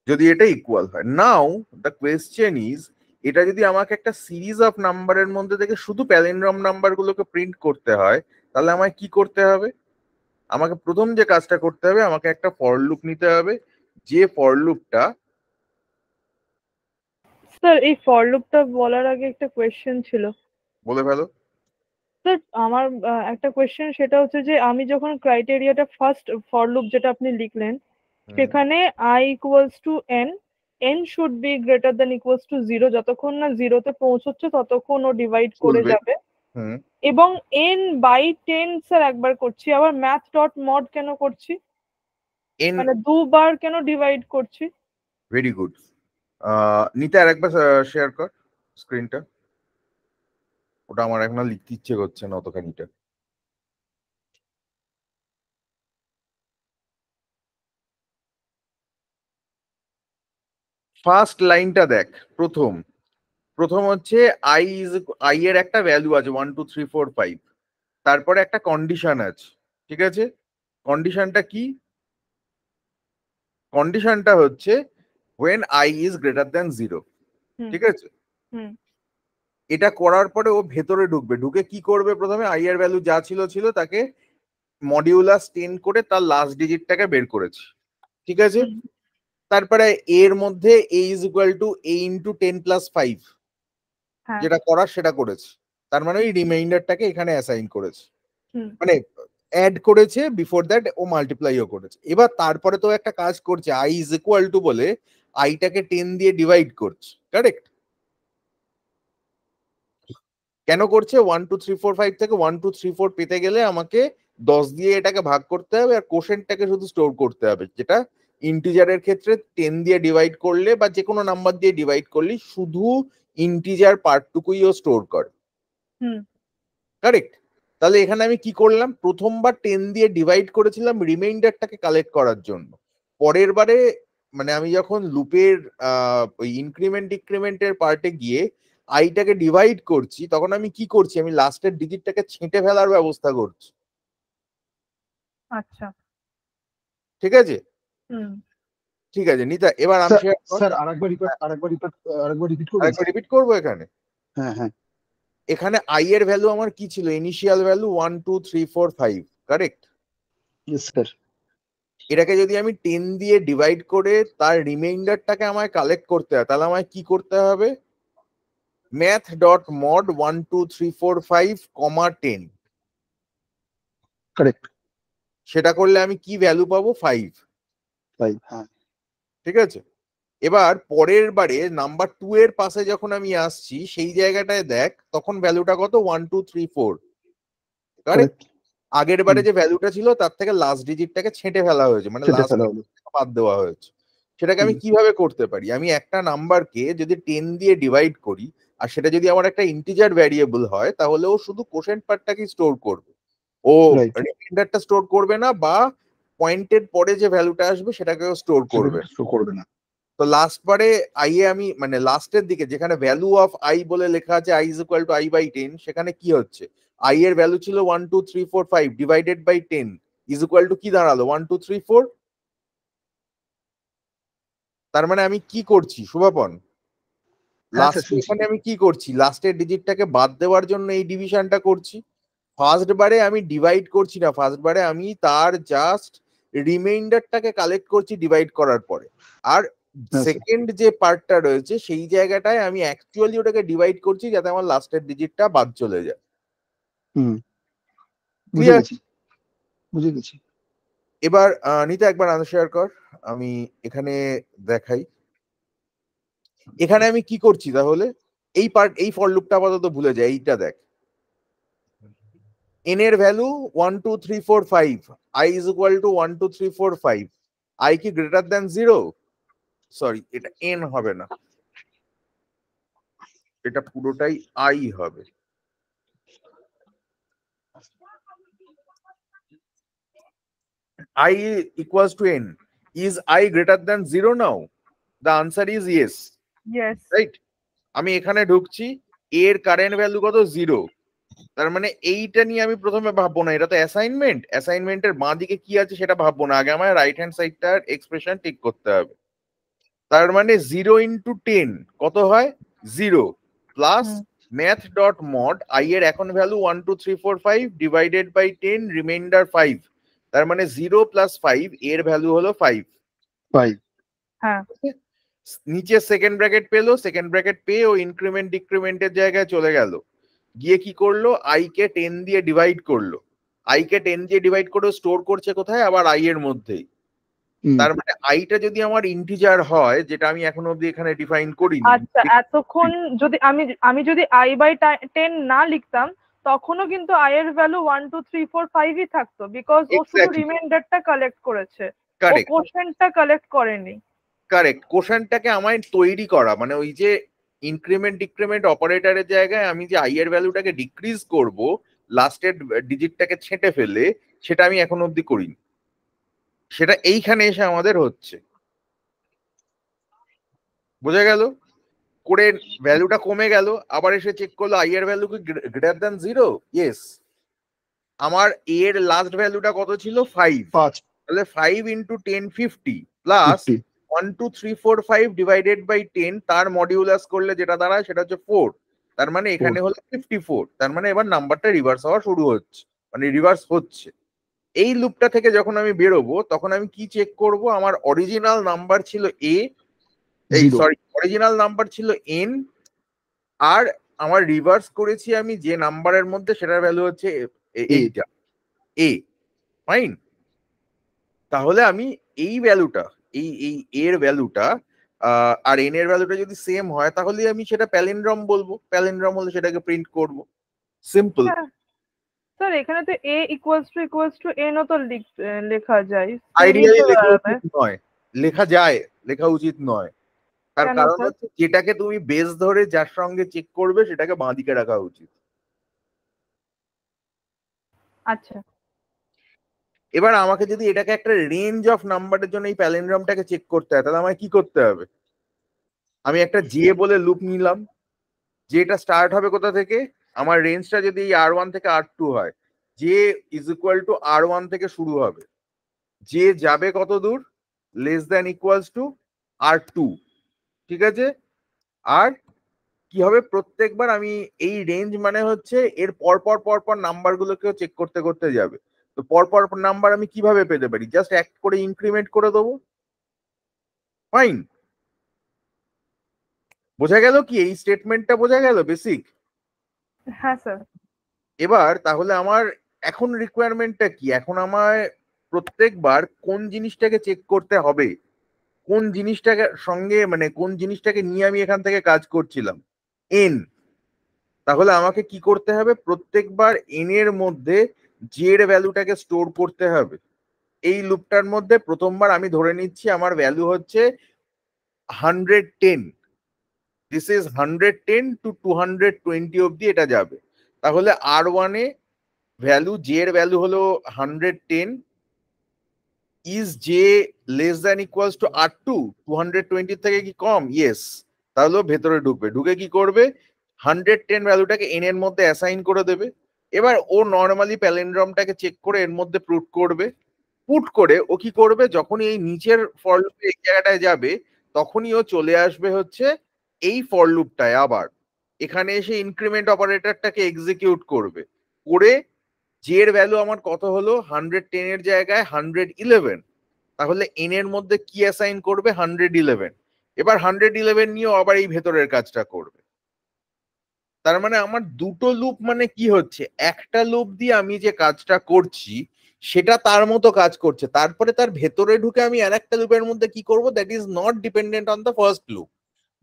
Speaker 1: যদি এটা ইকুয়াল হয়। নাও দ্য কোয়েশ্চেন ইজ, এটা যদি আমাকে একটা সিরিজ অফ নাম্বারের মধ্যে থেকে শুধু প্যালিন্ড্রম নাম্বার গুলোকে প্রিন্ট করতে হয়, তাহলে আমায় কি করতে হবে? আমাকে প্রথম যে কাজটা করতে হবে, আমাকে একটা ফর লুপ নিতে হবে, যে ফর লুপটা,
Speaker 3: স্যার এই ফর লুপটা বলার আগে একটা কোয়েশ্চেন ছিল।
Speaker 1: বলে ফেলো।
Speaker 3: স্যার আমার একটা কোয়েশ্চেন, সেটা হচ্ছে যে আমি যখন ক্রাইটেরিয়াটা ফার্স্ট ফর লুপ যেটা আপনি লিখলেন সেখানে i equals to n n should be greater than equals to 0, যতক্ষণ না 0 তে পৌঁছচ্ছে ততক্ষণ ও ডিভাইড করে
Speaker 1: চলবে।
Speaker 3: যাবে।
Speaker 1: হুম।
Speaker 3: এবং n বাই 10 স্যার একবার করছি, আবার ম্যাথ ডট মড কেন করছি,
Speaker 1: n
Speaker 3: মানে দুবার কেন ডিভাইড করছি?
Speaker 1: Very good. নিতে আর একবার শেয়ার কর স্ক্রিনটা, ওটা আমার এখন আর লিখতে ইচ্ছে করছে না অতখানিটা। ফার্স্ট লাইনটা দেখ, প্রথম হচ্ছে আই এর একটা ভ্যালু আছে 1 2 3 4 5, তারপরে একটা কন্ডিশন আছে, ঠিক আছে? কন্ডিশনটা কি? কন্ডিশনটা হচ্ছে when i is greater than 0, ঠিক আছে?
Speaker 3: হুম
Speaker 1: এটা করার পরে ও ভেতরে ঢুকবে, ঢুকে কি করবে? প্রথমে আই এর ভ্যালু যা ছিল তাকে মডিউলাস 10 করে তার লাস্ট ডিজিটটাকে বের করেছে, ঠিক আছে?
Speaker 3: হুম,
Speaker 1: তারপরে এর মধ্যে a is equal to a into 10 plus 5,
Speaker 3: হ্যাঁ
Speaker 1: যেটা করার সেটা করেছে। তার মানে ওই রিমাইন্ডারটাকে এখানে অ্যাসাইন করেছে,
Speaker 3: হুম
Speaker 1: মানে অ্যাড করেছে, বিফোর দ্যাট ও মাল্টিপ্লাইও করেছে। এবার তারপরে তো একটা কাজ করছে, আই ইজ ইকুয়াল টু বলে আইটাকে 10 দিয়ে ডিভাইড করছে, কারেক্ট? কেন করছে? 1 2 3 4 5 থেকে 1 2 3 4 পেতে গেলে আমাকে 10 দিয়ে এটাকে ভাগ করতে হবে, আর কোশেন্টটাকে শুধু স্টোর করতে হবে, যেটা ইন্টিজারের ক্ষেত্রে 10 দিয়ে ডিভাইড করলে বা যে কোনো নাম্বার দিয়ে ডিভাইড করলে শুধু ইন্টিজার পার্টটুকুই ও স্টোর করে,
Speaker 3: হুম
Speaker 1: কারেক্ট? তাহলে এখানে আমি কি করলাম? প্রথমবার 10 দিয়ে ডিভাইড করেছিলাম রিমাইন্ডারটাকে কালেক্ট করার জন্য। পরের বারে মানে আমি যখন লুপের ওই ইনক্রিমেন্ট ডিক্রিমেন্টের পার্টে গিয়ে আইটাকে ডিভাইড করছি, তখন আমি কি করছি? আমি লাস্টের ডিজিটটাকে ছেঁটে ফেলার ব্যবস্থা করছি,
Speaker 3: আচ্ছা
Speaker 1: ঠিক আছে?
Speaker 3: হুম
Speaker 1: ঠিক আছে নিতা, এবার আমি
Speaker 4: স্যার আরেকবার রিপিট করবেন
Speaker 1: আরেকবার রিপিট করবো এখানে।
Speaker 4: হ্যাঁ হ্যাঁ
Speaker 1: এখানে আই এর ভ্যালু আমার কি ছিল? Initial value 1 2 3 4 5, correct?
Speaker 4: Yes sir
Speaker 1: এটাকে যদি আমি 10 দিয়ে ডিভাইড করে তার রিমাইন্ডারটাকে আমায় কালেক্ট করতে হয়, তাহলে আমায় কি করতে হবে? ম্যাথ ডট মড 1 2 3 4 5 কমা 10,
Speaker 4: কারেক্ট
Speaker 1: সেটা করলে আমি কি ভ্যালু পাবো? 5,
Speaker 4: হ্যাঁ
Speaker 1: ঠিক আছে? এবার পরের বারে নাম্বার 2 এর পাশে যখন আমি আসছি সেই জায়গাটায় দেখ, তখন ভ্যালুটা কত? 1 2 3 4, কারেক্ট? আগের বারে যে ভ্যালুটা ছিল তার থেকে লাস্ট ডিজিটটাকে ছেঁটে ফেলা হয়েছে, মানে
Speaker 4: ছেঁটে
Speaker 1: লাস্ট
Speaker 4: ফেলা হলো
Speaker 1: বাদ দেওয়া হয়েছে। সেটাকে আমি কিভাবে করতে পারি? আমি একটা নাম্বারকে যদি 10 দিয়ে ডিভাইড করি আর সেটা যদি আমার একটা ইন্টিজার ভ্যারিয়েবল হয়, তাহলে ও শুধু কোশেন্ট পার্টটাকে স্টোর করবে, ও
Speaker 4: রাইট
Speaker 1: রিমাইন্ডারটা স্টোর করবে না, বা পয়েন্টের পরে যে ভ্যালুটা আসবে সেটাকেও স্টোর করবে।
Speaker 4: শো করবে না
Speaker 1: তো লাস্ট বারে আই এ আমি মানে লাস্টের দিকে যেখানে ভ্যালু অফ আই বলে লেখা আছে I is equal to I by 10, সেখানে কি হচ্ছে? আই এর ভ্যালু ছিল 1 2 3 4 5 divided by 10 is equal to কি দাঁড়ালো? 1 2 3 4। তার মানে আমি কি করছি শুভপন?
Speaker 4: হ্যাঁ স্যার
Speaker 1: লাস্টে
Speaker 4: শুনছি
Speaker 1: এখানে আমি কি করছি? লাস্টের ডিজিটটাকে বাদ দেওয়ার জন্য এই ডিভিশনটা করছি। ফার্স্ট বারে আমি ডিভাইড করছি না, ফার্স্ট বারে আমি তার জাস্ট রিমাইন্ডারটাকে কালেক্ট করছি ডিভাইড করার পরে। আর
Speaker 4: স্যার
Speaker 1: সেকেন্ড যে পার্টটা রয়েছে সেই জায়গাটায় আমি অ্যাকচুয়ালি ওটাকে ডিভাইড করছি যাতে আমার লাস্টের ডিজিটটা বাদ চলে যায়।
Speaker 4: হুম বুঝে
Speaker 1: ক্লিয়ার?
Speaker 4: গেছি বুঝে গেছি
Speaker 1: এবার নিতে একবার আনশেয়ার কর, আমি এখানে দেখাই। এখানে আমি কি করছি তাহলে? এই পার্ট, এই ফর লুপটা আপাতত ভুলে যাই, এইটা দেখ। n এর value 1 2 3 4 5, i is equal to 1 2 3 4 5, i কি গ্রেটার দ্যান 0? সরি, এটা n হবে না, এটা পুরোটাই i হবে। I equals to n. Is I greater than 0 now? The answer is yes,
Speaker 3: yes
Speaker 1: right? আমি এখানে ঢুকছি, এর কারেন্ট ভ্যালু কত? 0। তার মানে এইটা নিয়ে আমি প্রথমে ভাববো না, এটা তো অ্যাসাইনমেন্ট, অ্যাসাইনমেন্টের বাঁ দিকে কি আছে সেটা ভাববো না, আগে আমার রাইট হ্যান্ড সাইডটার এক্সপ্রেশন ঠিক করতে হবে। তার মানে 0 ইন্টু 10 কত হয়? 0 plus math dot mod I এর এখন ভ্যালু 1 2 3 4 5 ডিভাইডেড বাই 10 রিমাইন্ডার 5, তার মানে 0 প্লাস 5 এর ভ্যালু হলো 5।
Speaker 3: হ্যাঁ
Speaker 1: নিচে সেকেন্ড ব্র্যাকেট পেলো, সেকেন্ড ব্র্যাকেট পেয়ে ও ইনক্রিমেন্ট ডিক্রিমেন্টের জায়গায় চলে গেল, গিয়ে কি করলো? আই কে 10 দিয়ে ডিভাইড করলো, আই কে 10 দিয়ে ডিভাইড করে স্টোর করছে কোথায়? আবার আই এর মধ্যেই।
Speaker 4: হুম,
Speaker 1: তার মানে আইটা যদি আমার ইন্টিজার হয়, যেটা আমি এখনো অব্দি এখানে ডিফাইন করিনি,
Speaker 3: আচ্ছা, এতক্ষণ যদি আমি যদি i/10 না লিখতাম, তখনও কিন্তু i এর ভ্যালু 1 2 3 4 5 ই থাকতো, বিকজ ও শুধু
Speaker 1: এক্স্যাক্টলি
Speaker 3: রিমাইন্ডারটা কালেক্ট করেছে, ও
Speaker 1: কারেক্ট
Speaker 3: কোশেন্টটা কালেক্ট করেনি।
Speaker 1: কারেক্ট কোশ্চেনটাকে আমায় তৈরি করা, মানে ওই যে ইনক্রিমেন্ট ডিক্রিমেন্ট অপারেটরের জায়গায় আমি যে আই এর ভ্যালুটাকে ডিক্রিজ করব লাস্টের ডিজিটটাকে ছেঁটে ফেলে, সেটা আমি এখন অব্দি করিনি। সেটা এইখানে এসে আমাদের হচ্ছে, বোঝা গেল? করে ভ্যালুটা কমে গেল, আবার এসে চেক করলো আই এর ভ্যালু কি গ্রেটার দ্যান 0, ইয়েস। আমার এ এর লাস্ট ভ্যালুটা কত ছিল? 5।
Speaker 4: 5
Speaker 1: তাহলে 5 ইন্টু 10 50 প্লাস
Speaker 4: 50
Speaker 1: 1 2 3 4 5 ডিভাইডেড বাই 10, তার মডিউলাস করলে যেটা দাঁড়ায় সেটা হচ্ছে 4। তার মানে এখানে হলো 54। তার মানে এবার নাম্বারটা রিভার্স হওয়া শুরু হচ্ছে, মানে রিভার্স হচ্ছে। এই লুপটা থেকে যখন আমি বেরোবো তখন আমি কি চেক করব? আমার অরিজিনাল নাম্বার ছিল এ, এই
Speaker 4: 0
Speaker 1: সরি অরিজিনাল নাম্বার ছিল এন, আর আমার রিভার্স করেছি আমি যে নাম্বারের মধ্যে, সেটার ভ্যালু হচ্ছে এইটা এ, ফাইন। তাহলে আমি এই ভ্যালুটা, এই এর ভ্যালুটা আর এন এর ভ্যালুটা যদি সেম হয়, তাহলে আমি সেটা প্যালিন্ড্রম বলবো। প্যালিন্ড্রম হলে সেটাকে প্রিন্ট করব, সিম্পল।
Speaker 3: স্যার এখানে তো a ইকুয়ালস টু n ও তো লেখা যায়, সেমই
Speaker 1: আইডিয়ালি
Speaker 3: তো
Speaker 1: লেখা
Speaker 3: দাঁড়াবে।
Speaker 1: উচিত নয়, লেখা যায়, লেখা উচিত নয়। তার
Speaker 3: কেন
Speaker 1: কারণ
Speaker 3: স্যার?
Speaker 1: হচ্ছে যেটাকে তুমি বেস ধরে যার সঙ্গে চেক করবে সেটাকে বাঁদিকে রাখা উচিত।
Speaker 3: আচ্ছা,
Speaker 1: এবার আমাকে যদি এটাকে একটা রেঞ্জ অফ নাম্বারের জন্য এই প্যালিন্ড্রমটাকে চেক করতে হয়, তাহলে আমায় কি করতে হবে? আমি একটা জে বলে লুপ নিলাম, যেটা স্টার্ট হবে কোথা থেকে? আমার রেঞ্জটা যদি এই R1 থেকে R2 হয়, J is equal two R1 থেকে শুরু হবে, জে যাবে কত দূর? Less than equals to R2, ঠিক আছে? আর কি হবে? প্রত্যেকবার আমি এই রেঞ্জ মানে হচ্ছে এর পরপর পরপর নাম্বার গুলোকেও চেক করতে করতে যাবে। তো পরপর নাম্বার আমি কিভাবে পেতে পারি? জাস্ট এক করে ইনক্রিমেন্ট করে দেবো, ফাইন। বোঝা গেল কি? এই স্টেটমেন্টটা বোঝা গেল বেসিক?
Speaker 3: হ্যাঁ স্যার।
Speaker 1: এবার তাহলে আমার এখন রিকোয়ারমেন্টটা কি? এখন আমার প্রত্যেকবার কোন জিনিসটাকে চেক করতে হবে, কোন জিনিসটাকে সঙ্গে, মানে কোন জিনিসটাকে নিয়ে আমি এখান থেকে কাজ করছিলাম? এন। তাহলে আমাকে কি করতে হবে? প্রত্যেকবার এন এর মধ্যে জে এর ভ্যালুটাকে স্টোর করতে হবে। এই লুপটার মধ্যে প্রথমবার আমি ধরে নিচ্ছি আমার ভ্যালু হচ্ছে 110, দিস ইজ 110 টু 220 অব্দি এটা যাবে। তাহলে R1 এ ভ্যালু, জে এর ভ্যালু হলো 110, is J less than equals to R2? 220 থেকে কি কম? ইয়েস। তাহলে ও ভেতরে ঢুকবে, ঢুকে কি করবে? 110 ভ্যালুটাকে এন এর মধ্যে অ্যাসাইন করে দেবে। এবার ও নর্মালি প্যালিন্ড্রমটাকে চেক করে এর মধ্যে পুট করবে। পুট করে ও কি করবে? যখনই এই নিচের ফর লুপে এই জায়গাটায় যাবে, তখনই ও চলে আসবে হচ্ছে এই ফর লুপটায়, আবার এখানে এসে ইনক্রিমেন্ট অপারেটরটাকে এক্সিকিউট করবে। করে জে এর ভ্যালু আমার কত হলো? 110 এর জায়গায় 111। তাহলে এন এর মধ্যে কি অ্যাসাইন করবে? 111। এবার 111 নিয়েও আবার এই ভেতরের কাজটা করবে। তার মানে আমার দুটো লুপ, মানে কি হচ্ছে? একটা লুপ দিয়ে আমি যে কাজটা করছি সেটা তার মতো কাজ করছে, তারপরে তার ভেতরে ঢুকে আমি আর একটা লুপের মধ্যে কি করব? That is not dependent on the first loop,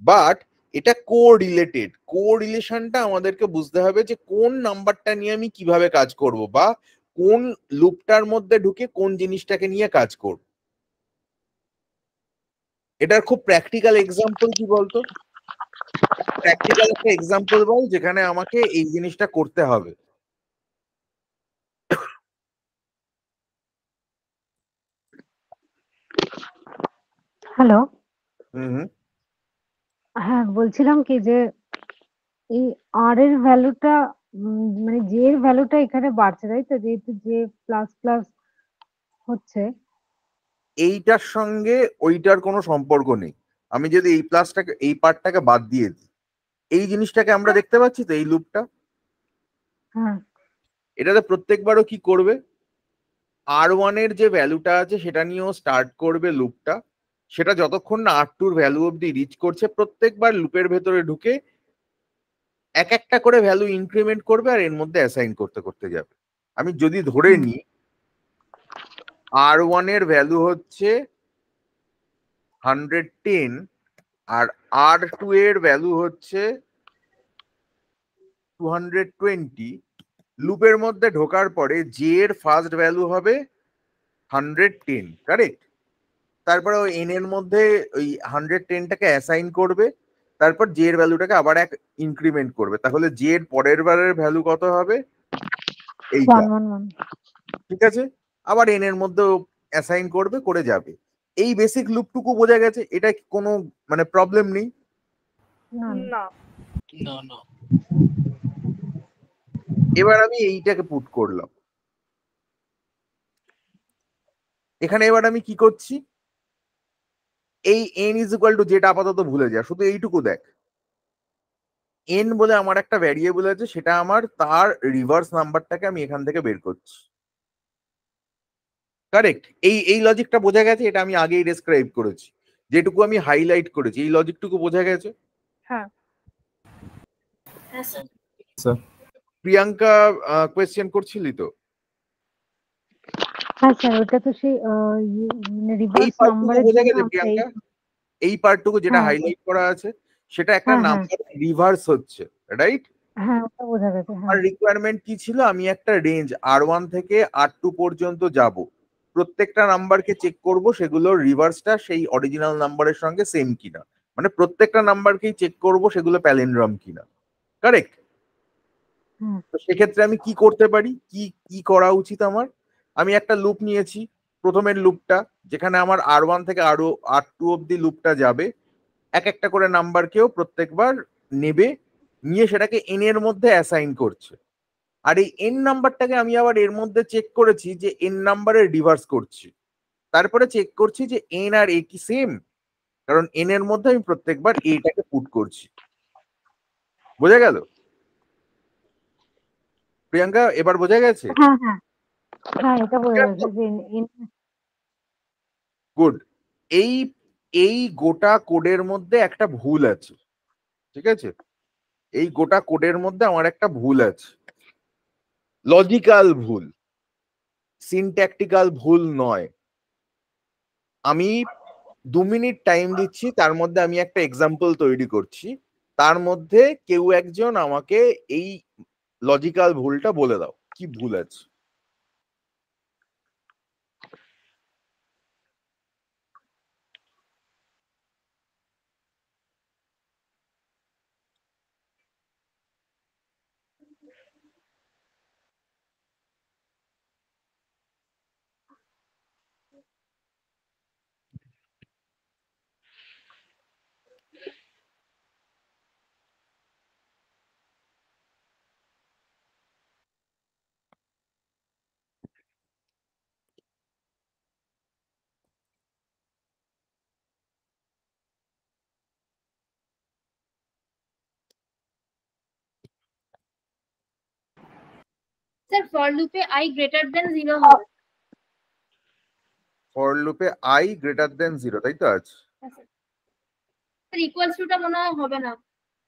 Speaker 1: but এটা কোরিলেটেড। কোরিলেশনটা আমাদেরকে বুঝতে হবে যে কোন নাম্বারটা নিয়ে আমি কিভাবে কাজ করব, বা কোন লুপটার মধ্যে ঢুকে কোন জিনিসটাকে নিয়ে কাজ করব। এটার খুব প্র্যাকটিক্যাল এক্সাম্পল কি বলতো? প্র্যাকটিক্যাল একটা এক্সাম্পল বল যেখানে আমাকে এই জিনিসটা করতে হবে।
Speaker 5: হ্যালো।
Speaker 1: হুম হুম।
Speaker 5: হ্যাঁ, বলছিলাম কি যে এই আর এর ভ্যালুটা মানে জে এর ভ্যালুটা এখানে বাড়ছে, তাই তো? যেহেতু জে প্লাস প্লাস হচ্ছে।
Speaker 1: এইটার সঙ্গে ওইটার কোনো সম্পর্ক নেই। আমি যদি এই প্লাসটাকে, এই পার্টটাকে বাদ দিয়ে দিই, এই জিনিসটাকে আমরা দেখতে পাচ্ছি তো, এই লুপটা,
Speaker 5: হ্যাঁ,
Speaker 1: এটাতে প্রত্যেকবারও কি করবে? R1 এর যে ভ্যালুটা আছে সেটা নিয়েও স্টার্ট করবে লুপটা। সেটা যতক্ষণ না R2 এর ভ্যালু অব্দি রিচ করছে, প্রত্যেকবার লুপের ভেতরে ঢুকে এক একটা করে ভ্যালু ইনক্রিমেন্ট করবে আর এর মধ্যে অ্যাসাইন করতে করতে যাবে। আমি যদি ধরে
Speaker 5: হুম।
Speaker 1: নিই R1 এর ভ্যালু হচ্ছে 110 আর R2 এর ভ্যালু হচ্ছে 220, লুপের মধ্যে ঢোকার পরে জে এর ফার্স্ট ভ্যালু হবে 110, কারেক্ট? তারপরে ওই এন এর মধ্যে ওই 110টাকে অ্যাসাইন করবে, তারপর জে এর ভ্যালুটাকে আবার এক ইনক্রিমেন্ট করবে, তাহলে জে এর পরের বারের ভ্যালু কত হবে? এইটা,
Speaker 5: 111
Speaker 1: ঠিক আছে? আবার এন এর মধ্যে অ্যাসাইন করবে, করে যাবে। এই বেসিক লুপটুকু বোঝা গেছে, এটা কি কোনো মানে প্রবলেম নেই?
Speaker 5: না না
Speaker 3: না
Speaker 6: না
Speaker 1: এবার আমি এইটাকে পুট করলাম এখানে। এবার আমি কি করছি, এই এন ইজ ইকুয়াল টু, যেটা আপাতত ভুলে যা, শুধু এইটুকু দেখ, এন বলে আমার একটা ভ্যারিয়েবল আছে, সেটা আমার তার রিভার্স নাম্বারটাকে আমি এখান থেকে বের করছি, কারেক্ট? এই লজিকটা বোঝা গেছে, এটা আমি আগেই ডেসক্রাইব করেছি, যেটুকু আমি হাইলাইট করেছি, এই লজিকটুকু বোঝা গেছে।
Speaker 3: হ্যাঁ
Speaker 2: হ্যাঁ স্যার।
Speaker 1: প্রিয়াঙ্কা কোয়েশ্চেন করছিলি তো?
Speaker 5: হ্যাঁ স্যার, ওটা তো সেই
Speaker 1: এই
Speaker 5: রিভার্স
Speaker 1: পার্টটুকু
Speaker 5: নাম্বারের
Speaker 1: বোঝা
Speaker 5: জন্য
Speaker 1: গেছে
Speaker 5: আমরা
Speaker 1: প্রিয়াঙ্কা? এই পার্টটুকু যেটা
Speaker 5: হ্যাঁ
Speaker 1: হাইলাইট করা আছে, সেটা একটা
Speaker 5: হ্যাঁ হ্যাঁ
Speaker 1: নাম্বার রিভার্স হচ্ছে, রাইট?
Speaker 5: হ্যাঁ, ওটা বোঝা গেছে।
Speaker 1: আমার
Speaker 5: হ্যাঁ
Speaker 1: রিকোয়ারমেন্ট কি ছিল, আমি একটা রেঞ্জ R1 থেকে R2 পর্যন্ত যাব, প্রত্যেকটা নাম্বারকে চেক করব সেগুলোর রিভার্সটা সেই অরিজিনাল নাম্বারের সঙ্গে সেম কিনা, মানে প্রত্যেকটা নাম্বারকেই চেক করব সেগুলো প্যালিন্ড্রম কিনা, কারেক্ট?
Speaker 5: হ্যাঁ
Speaker 1: তো সেক্ষেত্রে আমি কি করতে পারি, কি কি করা উচিত আমার? আমি একটা লুপ নিয়েছি, প্রথমের লুপটা, যেখানে আমার R1 থেকে আরো R2 অব্দি লুপটা যাবে, এক একটা করে নাম্বারকেও প্রত্যেকবার নেবে, নিয়ে সেটাকে এন এর মধ্যে অ্যাসাইন করছে। আর এই এন নাম্বারটাকে আমি আবার এর মধ্যে চেক করেছি যে এন নাম্বারের রিভার্স করছি, তারপরে চেক করছি যে এন আর এ কি সেম, কারণ এন এর মধ্যে আমি প্রত্যেকবার এটাকে পুট করছি। বোঝা গেল প্রিয়াঙ্কা? এবার বোঝা গেছে?
Speaker 5: হ্যাঁ হ্যাঁ হ্যাঁ, এটা বোঝা গেছে যে
Speaker 1: গুড। এই এই গোটা কোডের মধ্যে একটা ভুল আছে, ঠিক আছে? এই গোটা কোডের মধ্যে আমার একটা ভুল আছে, লজিক্যাল ভুল, সিনট্যাকটিক্যাল ভুল নয়। আমি 2 মিনিট টাইম দিচ্ছি, তার মধ্যে আমি একটা এক্সাম্পল তৈরি করছি, তার মধ্যে কেউ একজন আমাকে এই লজিক্যাল ভুলটা বলে দাও, কি ভুল আছে।
Speaker 2: স্যার ফর লুপে i গ্রেটার দেন 0 হবে।
Speaker 1: ফর লুপে আই গ্রেটার দেন 0, তাই তো আছে?
Speaker 2: হ্যাঁ স্যার। স্যার ইকুয়ালস টুটা মনে হয় হবে না,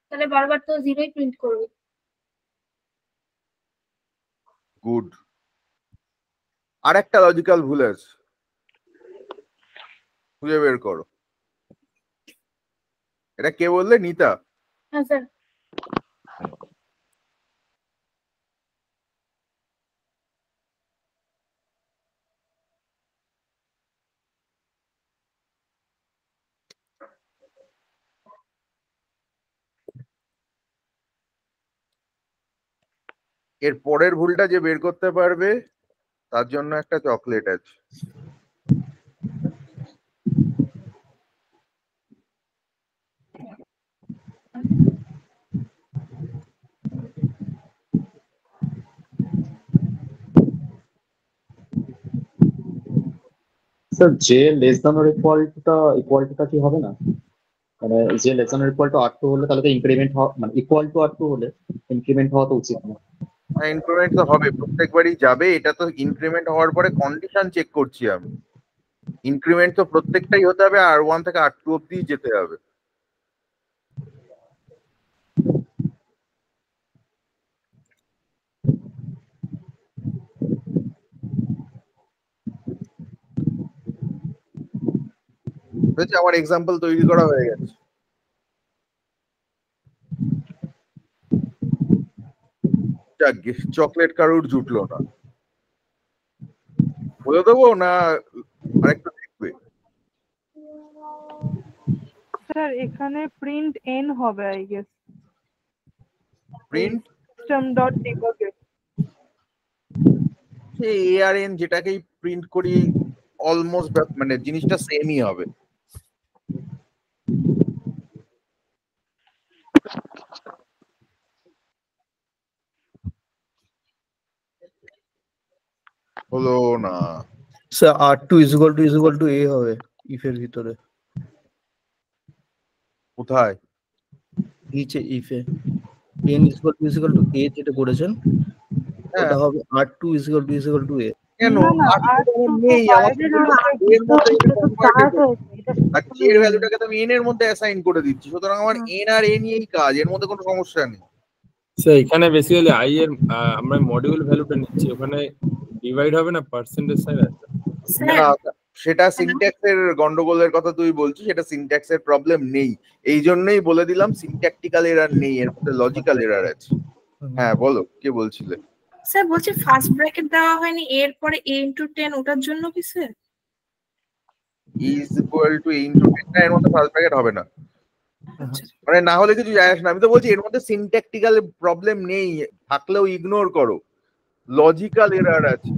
Speaker 2: তাহলে বারবার তো 0ই প্রিন্ট করবে।
Speaker 1: গুড। আর একটা লজিক্যাল ভুল আছে, খুঁজে বের করো। এটা কে বললে? নিতা?
Speaker 2: হ্যাঁ স্যার।
Speaker 1: এর পরের ভুলটা যে বের করতে পারবে তার জন্য একটা চকলেট আছে।
Speaker 6: স্যার, যে লেস দ্যান অর ইকুয়ালটা কি হবে না? মানে যে less than or equal to R2 হলে তাহলে তো ইনক্রিমেন্ট হওয়া, মানে ইকুয়াল টু R2 হলে ইনক্রিমেন্ট হওয়া তো উচিত না।
Speaker 1: ইনক্রিমেন্ট তো হবে, প্রত্যেকবারই যাবে, এটা তো ইনক্রিমেন্ট হওয়ার পরে কন্ডিশন চেক করছি আমি। ইনক্রিমেন্ট তো প্রত্যেকটাই হতে হবে, R1 থেকে R2 অব্দি যেতে হবে। হয়েছে, আমার এক্সাম্পল তৈরি করা হয়ে গেছে। যাকগে, চকলেট কারুর জুটলো না, বলে দেবো না আরেকটু দেখবে?
Speaker 3: স্যার এখানে প্রিন্ট এন হবে I guess,
Speaker 1: print
Speaker 3: system dot ডিবাগে।
Speaker 1: ARN যেটাকেই প্রিন্ট করি অলমোস্ট মানে জিনিসটা সেমই হবে। হলো না,
Speaker 7: sir R2 is equal to A হবে if এর ভিতরে,
Speaker 1: কোথায়?
Speaker 7: নিচে if A 10 is equal to A যেটা করেছেন
Speaker 1: হ্যাঁ,
Speaker 7: ওটা হবে R2 is equal to A।
Speaker 1: কেন
Speaker 3: না, না,
Speaker 1: R2 তো
Speaker 3: R2
Speaker 1: নেই,
Speaker 3: তো
Speaker 1: আমার
Speaker 3: বাইরে
Speaker 1: তো
Speaker 3: রয়েছে।
Speaker 1: এর মধ্যে
Speaker 5: স্টার্ট হয়েছে, এটা
Speaker 1: আর J এর ভ্যালুটাকে তো আমি n এর মধ্যে অ্যাসাইন করে দিচ্ছি, সুতরাং আমার n আর a নিয়েই কাজ, এর মধ্যে কোনো সমস্যা নেই।
Speaker 8: স্যার এখানে বেসিক্যালি আই এর আমরা মডিউল ভ্যালুটা নিচ্ছি, ওখানে ডিভাইড হবে না পার্সেন্টেজ সাইন আছে।
Speaker 1: না, সেটা সিনট্যাক্সের গন্ডগোলের কথা তুই বলছিস, সেটা সিনট্যাক্সের প্রবলেম নেই, এই জন্যই বলে দিলাম সিনট্যাকটিক্যাল এরার নেই, এর মধ্যে লজিক্যাল এরার আছে। হ্যাঁ বলো, কে বলছিলে?
Speaker 9: স্যার বলছি ফার্স্ট ব্র্যাকেট দেওয়া হয়নি, এর পরে a * 10 ওটার জন্য কি sir?
Speaker 1: Is equal to a * 10, না এর মধ্যে ফার্স্ট ব্র্যাকেট হবে না,
Speaker 9: আচ্ছা
Speaker 1: মানে না হলে কিছু যায় আসে না। আমি তো বলছি এর মধ্যে সিনট্যাকটিক্যাল প্রবলেম নেই, থাকলেও ইগনোর করো, লজিক্যাল এরার আছে।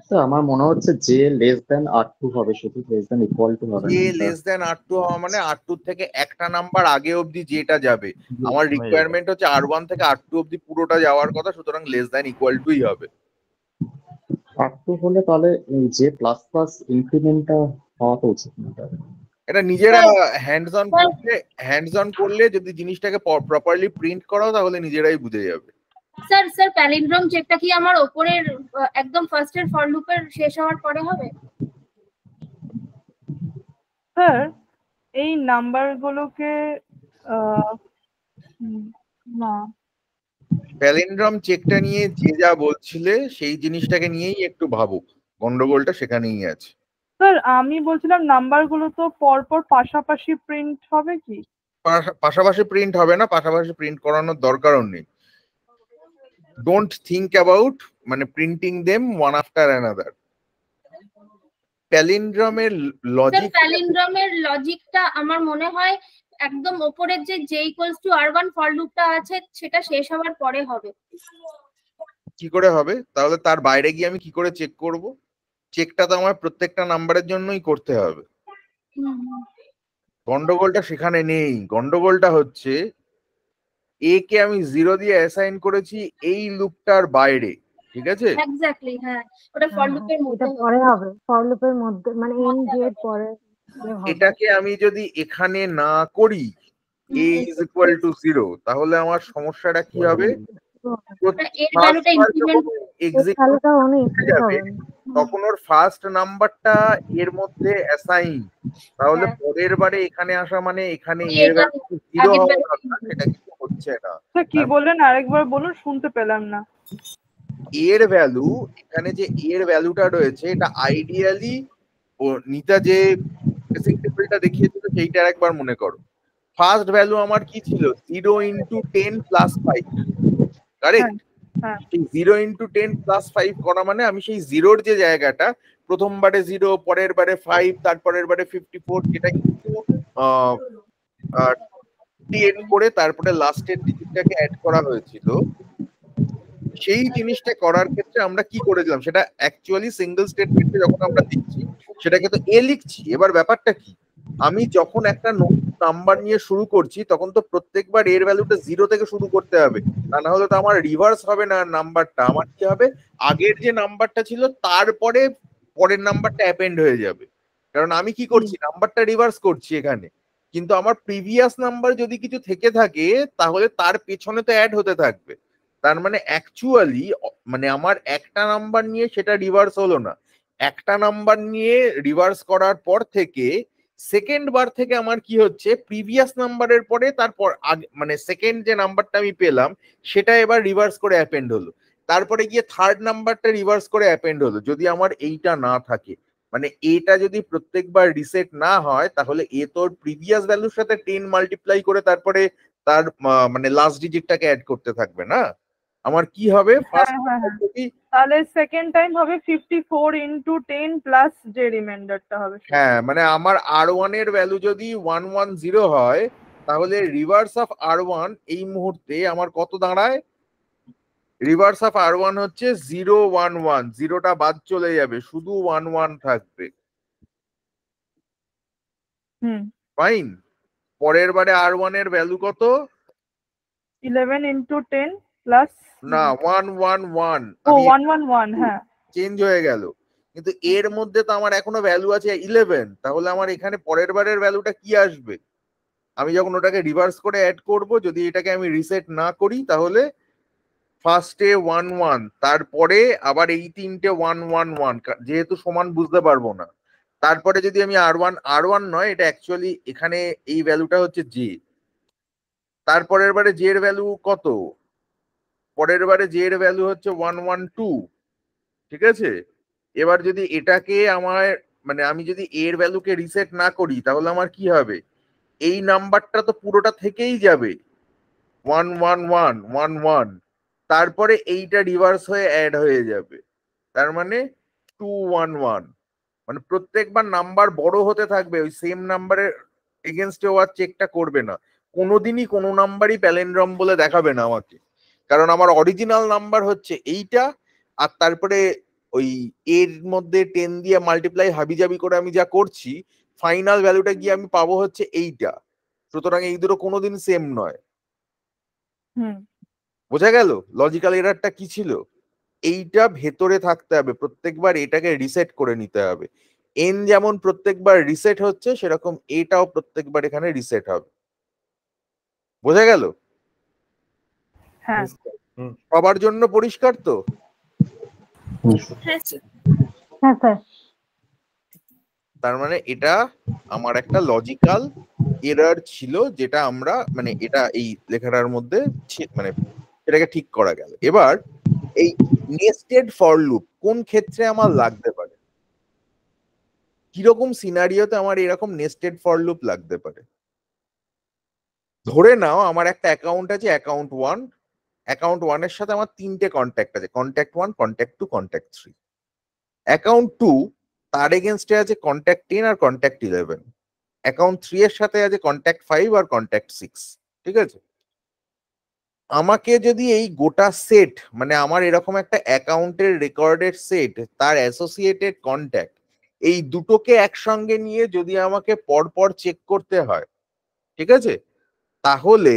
Speaker 6: স্যার আমার মনে হচ্ছে যে লেস দেন R2 হবে, শুধু লেস দেন ইকুয়াল টু হবে না।
Speaker 1: যে লেস দেন R2 হওয়া মানে R2 থেকে একটা নাম্বার আগে অবধি যেটা যাবে, আমার রিকোয়ারমেন্ট হচ্ছে R1 থেকে R2 অবধি পুরোটা যাওয়ার কথা, সুতরাং লেস দেন ইকুয়াল টুই হবে।
Speaker 6: R2 হলে তাহলে এই যে প্লাস প্লাস ইনক্রিমেন্টটা হওয়া তো উচিত না।
Speaker 1: এটা নিজেরা হ্যান্ডস অন করলে যদি জিনিসটাকে প্রপারলি প্রিন্ট করাও তাহলে নিজেরাই বুঝে যাবে।
Speaker 2: স্যার প্যালিন্ড্রোম চেকটা কি আমার উপরের একদম ফার্স্টের ফর লুপের শেষ হওয়ার পরে হবে?
Speaker 3: স্যার এই নাম্বারগুলোকে না,
Speaker 1: প্যালিন্ড্রম চেকটা নিয়ে যে যা বলছিলে সেই জিনিসটাকে নিয়েই একটু ভাবো, গন্ডগোলটা সেখানেই আছে।
Speaker 3: স্যার আমি বলছিলাম নাম্বারগুলো তো পরপর পাশাপাশি প্রিন্ট হবে কি?
Speaker 1: পাশাপাশি প্রিন্ট হবে না, পাশাপাশি প্রিন্ট করানোর দরকারও নেই। ডোন্ট থিঙ্ক অ্যাবাউট মানে printing them one after another. প্যালিন্ড্রমের
Speaker 2: লজিকটা আমার মনে হয় একদম উপরের যে j = R1 ফর লুপটা আছে সেটা শেষ হওয়ার পরে হবে।
Speaker 1: কি করে হবে তাহলে? তার বাইরে গিয়ে আমি কি করে চেক করব? চেকটা তো আমার প্রত্যেকটা নাম্বারের জন্যই করতে হবে। গন্ডগোলটা সেখানে নেই, গন্ডগোলটা হচ্ছে এ কে আমি 0 দিয়ে অ্যাসাইন করেছি এই লুপটার বাইরে, ঠিক আছে?
Speaker 2: এক্স্যাক্টলি, হ্যাঁ ওটা ফর লুপের মধ্যে
Speaker 5: পরে হবে, ফর লুপের মধ্যে মানে এন j এর পরে হবে।
Speaker 1: এটাকে আমি যদি এখানে না করি a = 0, তাহলে আমার সমস্যাটা কি হবে?
Speaker 2: এর ভ্যালুটা ইনক্রিমেন্ট
Speaker 5: ভ্যালুটা অনেক হবে,
Speaker 1: তখন ওর ফার্স্ট নাম্বারটা এর মধ্যে অ্যাসাইন, তাহলে পরের বারে এখানে আসা মানে এখানে এর ভ্যালু 0 হওয়ার কথা, সেটা কিন্তু হচ্ছে না।
Speaker 3: স্যার কি বললেন আরেকবার বলুন, শুনতে পেলাম না।
Speaker 1: এর ভ্যালু, এখানে যে এর ভ্যালুটা রয়েছে এটা আইডিয়ালি ও নিতা যে বেসিক টেবিলটা দেখিয়েছিল সেইটার একবার মনে করো। ফার্স্ট ভ্যালু আমার কি ছিল? 0 * 10 + 5, কারেক্ট?
Speaker 3: হ্যাঁ।
Speaker 1: 0 * 10 + 5 করা মানে আমি সেই জিরোর যে জায়গাটা, প্রথমবারে 0, পরের বারে 5, তারপরের বারে 54, যেটা কিন্তু 10 করে তারপরে লাস্টের ডিজিটটাকে অ্যাড করা হয়েছিল। সেই জিনিসটা করার ক্ষেত্রে আমরা কি করেছিলাম, সেটা অ্যাকচুয়ালি সিঙ্গেল স্টেটমেন্টে যখন আমরা লিখছি সেটাকে তো এ লিখছি। এবার ব্যাপারটা কি, আমি যখন একটা নাম্বার নিয়ে শুরু করছি তখন তো প্রত্যেকবার এর ভ্যালুটা 0 থেকে শুরু করতে হবে, তা না হলে তো আমার রিভার্স হবে না নাম্বারটা। আমার কি হবে, আগের যে নাম্বারটা ছিল তারপরে পরের নাম্বারটা অ্যাপেন্ড হয়ে যাবে, কারণ আমি কি করছি, নাম্বারটা রিভার্স করছি এখানে। কিন্তু আমার প্রিভিয়াস নাম্বার যদি কিছু থেকে থাকে তাহলে তার পেছনে তো অ্যাড হতে থাকবে। তার মানে অ্যাকচুয়ালি মানে আমার একটা নাম্বার নিয়ে সেটা রিভার্স হলো না, একটা নাম্বার নিয়ে রিভার্স করার পর থেকে সেকেন্ড বার থেকে আমার কি হচ্ছে, প্রিভিয়াস নাম্বারের পরে তারপর মানে সেকেন্ড যে নাম্বারটা আমি পেলাম সেটা এবার রিভার্স করে অ্যাপেন্ড হলো, তারপরে গিয়ে থার্ড নাম্বারটা রিভার্স করে অ্যাপেন্ড হলো, যদি আমার এইটা না থাকে। মানে এটা যদি প্রত্যেকবার রিসেট না হয় তাহলে এ তোর প্রিভিয়াস ভ্যালুর সাথে 10 মাল্টিপ্লাই করে তারপরে তার মানে লাস্ট ডিজিটটাকে অ্যাড করতে থাকবে না। আমার কি হবে ফার্স্ট যদি
Speaker 3: তাহলে সেকেন্ড টাইম হবে 54 ইনটু 10 প্লাস যে রিমাইন্ডারটা হবে।
Speaker 1: হ্যাঁ মানে আমার R1 এর ভ্যালু যদি 110 হয় তাহলে রিভার্স অফ R1 এই মুহূর্তে আমার কত দাঁড়ায়? রিভার্স অফ R1 হচ্ছে 011, জিরোটা বাদ চলে যাবে, শুধু 11 থাকবে। ফাইন। পরের বারে R1 এর ভ্যালু কত?
Speaker 3: 11 ইনটু 10 প্লাস
Speaker 1: না 111,
Speaker 3: ও 111, হ্যাঁ
Speaker 1: চেঞ্জ হয়ে গেল, কিন্তু এর মধ্যে তো আমার এখনো ভ্যালু আছে 11, তাহলে আমার এখানে পরের বারের ভ্যালুটা কি আসবে? আমি যখন ওটাকে রিভার্স করে অ্যাড করব, যদি এটাকে আমি রিসেট না করি তাহলে ফার্স্টে 11, তারপরে আবার এই তিনটে 111, যেহেতু সমান বুঝতে পারবো না। তারপরে যদি আমি R1 নয়, এটা অ্যাকচুয়ালি এখানে এই ভ্যালুটা হচ্ছে জে। তারপরের বারে জে এর ভ্যালু কত? পরের বারে জে এর ভ্যালু হচ্ছে 112, ঠিক আছে। এবার যদি এটাকে আমার মানে আমি যদি এর ভ্যালুকে রিসেট না করি তাহলে আমার কি হবে? এই নাম্বারটা তো পুরোটা থেকেই যাবে 11111, তারপরে এইটা রিভার্স হয়ে অ্যাড হয়ে যাবে, তার মানে 211। মানে প্রত্যেকবার নাম্বার বড় হতে থাকবে, ওই সেম নাম্বারের এগেনস্টে ও আর চেকটা করবে না। কোনোদিনই কোনো নাম্বারই প্যালেন্ড্রম বলে দেখাবে না আমাকে, কারণ আমার অরিজিনাল নাম্বার হচ্ছে এইটা, আর তারপরে ওই এর মধ্যে 10 দিয়ে মাল্টিপ্লাই হাবিজাবি করে আমি যা করছি, ফাইনাল ভ্যালুটা গিয়ে আমি পাবো হচ্ছে এইটা। সুতরাং এই দুটো কোনোদিন সেম নয়। বোঝা গেল লজিক্যাল এরারটা কি ছিল? এইটা ভেতরে থাকতে হবে, প্রত্যেকবার এটাকে রিসেট করে নিতে হবে। এন যেমন প্রত্যেকবার রিসেট হচ্ছে, সেরকম এটাও প্রত্যেকবার এখানে রিসেট হবে। বোঝা গেল?
Speaker 3: হ্যাঁ
Speaker 1: সবার জন্য পরিষ্কার তো?
Speaker 9: হ্যাঁ স্যার।
Speaker 5: হ্যাঁ স্যার।
Speaker 1: তার মানে এটা আমার একটা লজিক্যাল এরার ছিল, যেটা আমরা মানে এটা এই লেখাটার মধ্যে মানে এটাকে ঠিক করা গেল। এবার এই নেস্টেড ফর লুপ কোন ক্ষেত্রে আমার লাগতে পারে, কিরকম সিনারিওতে আমার এরকম নেস্টেড ফর লুপ লাগতে পারে? ধরে নাও আমার একটা অ্যাকাউন্ট আছে, অ্যাকাউন্ট 1। অ্যাকাউন্ট 1 এর সাথে আমার তিনটে কন্ট্যাক্ট আছে, কন্ট্যাক্ট 1, কন্ট্যাক্ট 2, কন্ট্যাক্ট 3। অ্যাকাউন্ট 2 তার এগেনস্টে আছে কন্ট্যাক্ট 10 আর কন্ট্যাক্ট 11। অ্যাকাউন্ট 3 এর সাথে আছে কন্ট্যাক্ট 5 আর কন্ট্যাক্ট 6, ঠিক আছে। আমাকে যদি এই গোটা সেট মানে আমার এরকম একটা অ্যাকাউন্টের রেকর্ডের সেট, তার অ্যাসোসিয়েটেড কন্ট্যাক্ট, এই দুটোকে একসঙ্গে নিয়ে যদি আমাকে পরপর চেক করতে হয়, ঠিক আছে, তাহলে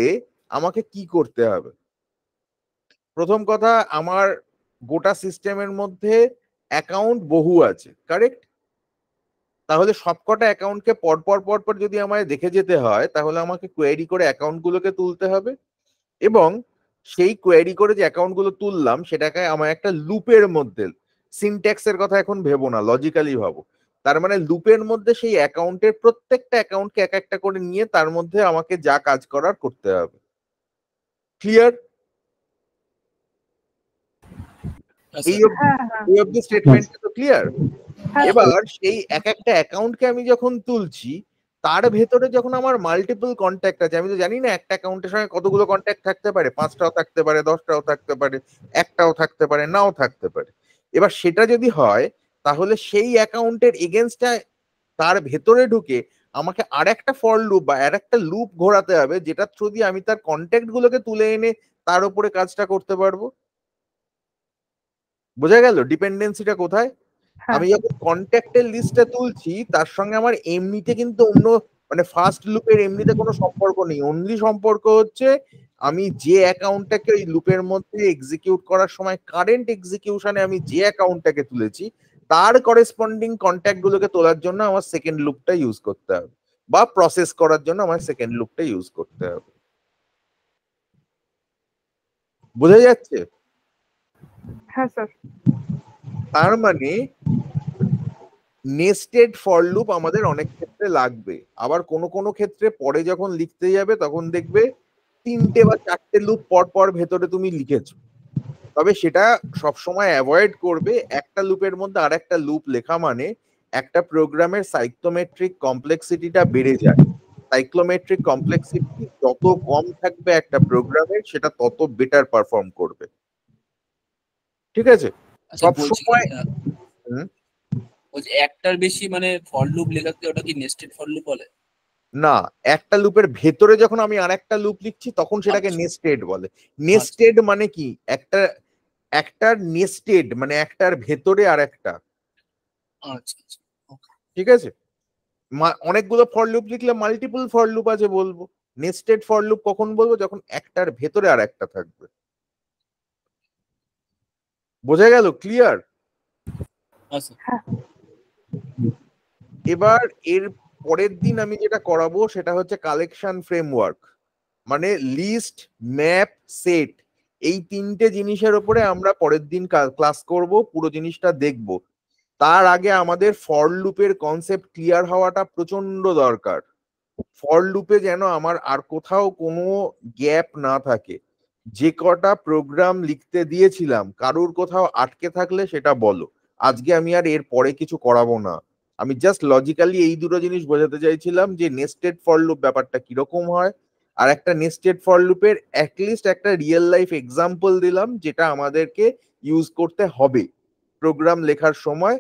Speaker 1: আমাকে কি করতে হবে? প্রথম কথা, আমার গোটা সিস্টেমের মধ্যে অ্যাকাউন্ট বহু আছে, কারেক্ট? তাহলে সবকটা অ্যাকাউন্টকে পরপর পরপর যদি আমায় দেখে যেতে হয়, তাহলে আমাকে কোয়েরি করে অ্যাকাউন্টগুলোকে তুলতে হবে, এবং সেই কোয়েরি করে যে অ্যাকাউন্টগুলো তুললাম সেটাকে আমার একটা লুপের মধ্যে, সিনট্যাক্সের কথা এখন ভেবো না, লজিক্যালি ভাবো। তার মানে লুপের মধ্যে সেই অ্যাকাউন্টের প্রত্যেকটা অ্যাকাউন্টকে এক একটা করে নিয়ে তার মধ্যে আমাকে যা কাজ করার করতে হবে। ক্লিয়ার? এই অবধি স্টেটমেন্ট তো ক্লিয়ার? এবার সেই এক একটা অ্যাকাউন্টকে আমি যখন তুলছি, তার ভেতরে যখন আমার মাল্টিপল কন্ট্যাক্ট আছে, আমি তো জানি না একটা অ্যাকাউন্টের সঙ্গে কতগুলো কন্ট্যাক্ট থাকতে পারে, 5টাও থাকতে পারে, 10টাও থাকতে পারে, একটাও থাকতে পারে, নাও থাকতে পারে। এবার সেটা যদি হয়, তাহলে সেই অ্যাকাউন্টের এগেনস্টটা তার ভেতরে ঢুকে আমাকে আর একটা ফর লুপ বা আর একটা লুপ ঘোরাতে হবে, যেটা থ্রু দিয়ে আমি তার কন্ট্যাক্ট গুলোকে তুলে এনে তার উপরে কাজটা করতে পারবো। বোঝা গেল ডিপেন্ডেন্সিটা কোথায়? আমি যখন কন্ট্যাক্টের লিস্টটা তুলছি, তার সঙ্গে আমার এমনিতে কিন্তু অন্য মানে ফার্স্ট লুপের এমনিতে কোনো সম্পর্ক নেই। অনলি সম্পর্ক হচ্ছে আমি যে অ্যাকাউন্টটাকে ওই লুপের মধ্যে এক্সিকিউট করার সময় কারেন্ট এক্সিকিউশনে আমি যে অ্যাকাউন্টটাকে তুলেছি, তার করেসপন্ডিং কন্ট্যাক্ট গুলোকে তোলার জন্য আমার সেকেন্ড লুপটা ইউজ করতে হবে, বা প্রসেস করার জন্য আমার সেকেন্ড লুপটা ইউজ করতে হবে। বোঝা যাচ্ছে?
Speaker 3: হ্যাঁ স্যার।
Speaker 1: তার মানে নেস্টেড ফর লুপ আমাদের অনেক ক্ষেত্রে লাগবে, আবার কোনো কোনো ক্ষেত্রে পরে যখন লিখতে যাবে তখন দেখবে 3টে বা 4টে লুপ পর পর ভেতরে তুমি লিখেছো। তবে সেটা সবসময় অ্যাভয়েড করবে, একটা লুপের মধ্যে আর একটা লুপ লেখা মানে একটা প্রোগ্রামের সাইক্লোমেট্রিক কমপ্লেক্সিটিটা বেড়ে যায়। সাইক্লোমেট্রিক কমপ্লেক্সিটি যত কম থাকবে একটা প্রোগ্রামের, সেটা তত বেটার পারফর্ম করবে। ঠিক আছে?
Speaker 10: আচ্ছা,
Speaker 1: সব
Speaker 10: বলছি কি,
Speaker 1: সময় হুম,
Speaker 10: বলছি একটার বেশি মানে ফর লুপ লেখাতে ওটা কি নেস্টেড ফর লুপ বলে?
Speaker 1: না, একটা লুপের ভেতরে যখন আমি আরেকটা লুপ লিখছি তখন সেটাকে
Speaker 10: আচ্ছা।
Speaker 1: নেস্টেড বলে। নেস্টেড মানে কি, একটার নেস্টেড মানে একটার ভেতরে আরেকটা।
Speaker 10: আচ্ছা আচ্ছা,
Speaker 1: ঠিক আছে? অনেকগুলো ফর লুপ লিখলে মাল্টিপল ফর লুপ আছে বলবো। নেস্টেড ফর লুপ কখন বলবো, যখন একটার ভেতরে আর একটা থাকবে। বোঝা গেল? ক্লিয়ার?
Speaker 10: আচ্ছা।
Speaker 1: এবার এর পরের দিন আমি যেটা করাবো সেটা হচ্ছে কালেকশন ফ্রেমওয়ার্ক, মানে লিস্ট, ম্যাপ, সেট। এই তিনটে জিনিসের উপরে আমরা পরের দিন ক্লাস করব, পুরো জিনিসটা দেখব। তার আগে আমাদের ফর লুপের কনসেপ্ট ক্লিয়ার হওয়াটা প্রচন্ড দরকার। ফর লুপে যেন আমার আর কোথাও কোনো গ্যাপ না থাকে। যে কটা প্রোগ্রাম লিখতে দিয়েছিলাম কারুর কোথাও আটকে থাকলে সেটা বলো। আজকে আমি আর এর পরে কিছু করাবো না। আমি জাস্ট লজিক্যালি এই দুটো জিনিস বোঝাতে চাইছিলাম যে নেস্টেড ফর লুপ ব্যাপারটা কিরকম হয়, আর একটা নেস্টেড ফর লুপের অ্যাটলিস্ট একটা রিয়েল লাইফ এক্সাম্পল দিলাম যেটা আমাদেরকে ইউজ করতে হবে প্রোগ্রাম লেখার সময়।